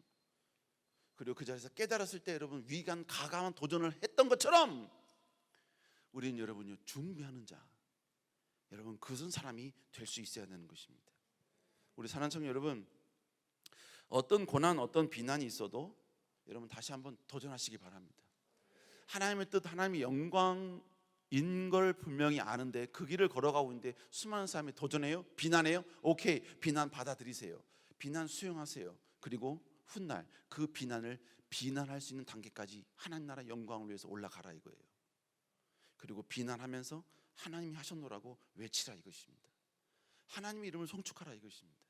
그리고 그 자리에서 깨달았을 때 여러분 위대한 가감한 도전을 했던 것처럼, 우리는 여러분요 준비하는 자, 여러분 그런 사람이 될 수 있어야 되는 것입니다. 우리 사랑하는 청년 여러분, 어떤 고난, 어떤 비난이 있어도 여러분 다시 한번 도전하시기 바랍니다. 하나님의 뜻, 하나님의 영광인 걸 분명히 아는데 그 길을 걸어가고 있는데 수많은 사람이 도전해요? 비난해요? 오케이, 비난 받아들이세요. 비난 수용하세요. 그리고 훗날 그 비난을 비난할 수 있는 단계까지 하나님 나라 영광을 위해서 올라가라 이거예요. 그리고 비난하면서 하나님이 하셨노라고 외치라 이것입니다. 하나님의 이름을 송축하라 이것입니다.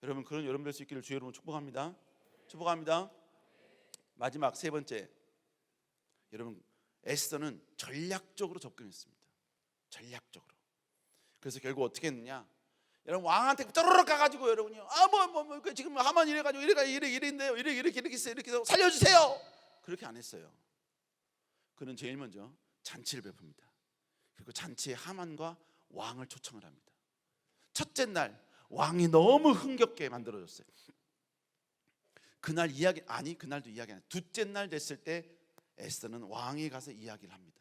여러분 그런 여러분 될 수 있기를 주의 이름으로 축복합니다. 축복합니다. 마지막 세 번째, 여러분 에스더는 전략적으로 접근했습니다. 전략적으로. 그래서 결국 어떻게 했느냐, 여러분 왕한테 쪼르륵 가가지고 여러분요, 지금 하만 이래가지고 이래인데요, 이렇게 있어요, 이렇게 해서 살려주세요, 그렇게 안 했어요. 그는 제일 먼저 잔치를 베풉니다. 그리고 잔치에 하만과 왕을 초청을 합니다. 첫째 날 왕이 너무 흥겹게 만들어졌어요. 그날도 이야기 안 해요. 둘째 날 됐을 때 에스더는 왕이 가서 이야기를 합니다.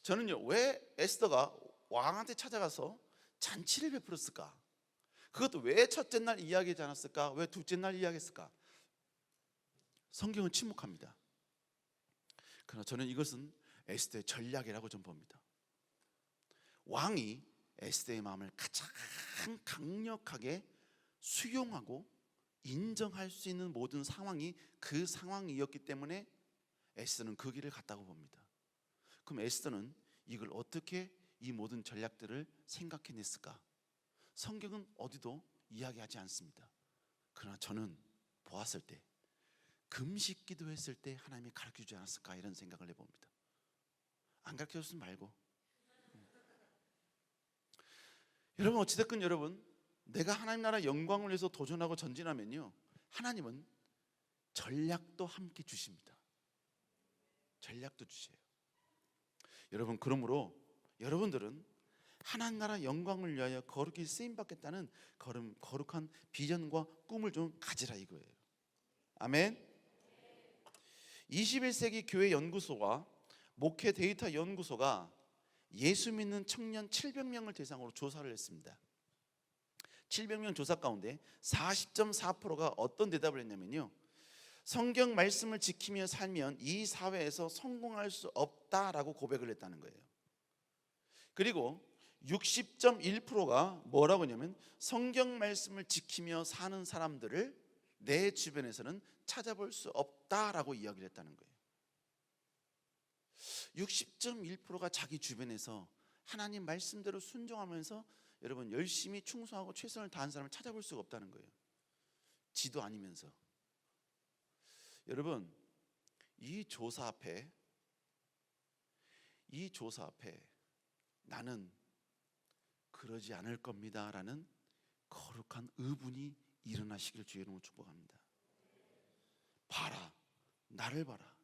저는요, 왜 에스더가 왕한테 찾아가서 잔치를 베풀었을까? 그것도 왜 첫째 날 이야기하지 않았을까? 왜 둘째 날 이야기했을까? 성경은 침묵합니다. 그러나 저는 이것은 에스더의 전략이라고 좀 봅니다. 왕이 에스더의 마음을 가장 강력하게 수용하고 인정할 수 있는 모든 상황이 그 상황이었기 때문에 에스더는 그 길을 갔다고 봅니다. 그럼 에스더는 이걸 어떻게 이 모든 전략들을 생각해냈을까? 성경은 어디도 이야기하지 않습니다. 그러나 저는 보았을 때 금식 기도했을 때 하나님이 가르쳐주지 않았을까 이런 생각을 해봅니다. 안 가르쳐줬으면 말고. 여러분 어찌됐건 여러분, 내가 하나님 나라 영광을 위해서 도전하고 전진하면요, 하나님은 전략도 함께 주십니다. 전략도 주세요. 여러분 그러므로 여러분들은 하나님 나라 영광을 위하여 거룩히 쓰임받겠다는 거룩한 비전과 꿈을 좀 가지라 이거예요. 아멘. 21세기 교회 연구소와 목회 데이터 연구소가 예수 믿는 청년 700명을 대상으로 조사를 했습니다. 700명 조사 가운데 40.4%가 어떤 대답을 했냐면요, 성경 말씀을 지키며 살면 이 사회에서 성공할 수 없다라고 고백을 했다는 거예요. 그리고 60.1%가 뭐라고 하냐면 성경 말씀을 지키며 사는 사람들을 내 주변에서는 찾아볼 수 없다라고 이야기를 했다는 거예요. 60.1%가 자기 주변에서 하나님 말씀대로 순종하면서 여러분 열심히 충성하고 최선을 다한 사람을 찾아볼 수가 없다는 거예요. 지도 아니면서. 여러분, 이 조사 앞에 나는 그러지 않을 겁니다라는 거룩한 의분이 일어나시길 주의 이름으로 축복합니다. 봐라, 나를 봐라.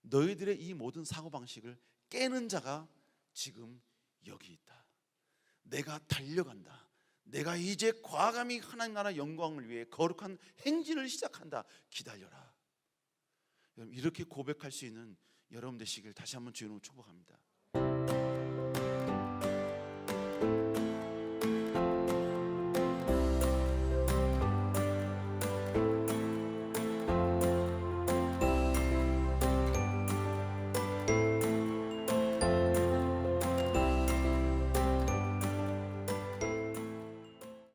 너희들의 이 모든 사고방식을 깨는 자가 지금 여기 있다. 내가 달려간다. 내가 이제 과감히 하나님 나라 영광을 위해 거룩한 행진을 시작한다. 기다려라. 여러분, 이렇게 고백할 수 있는 여러분 되시길 다시 한번 주님으로 축복합니다.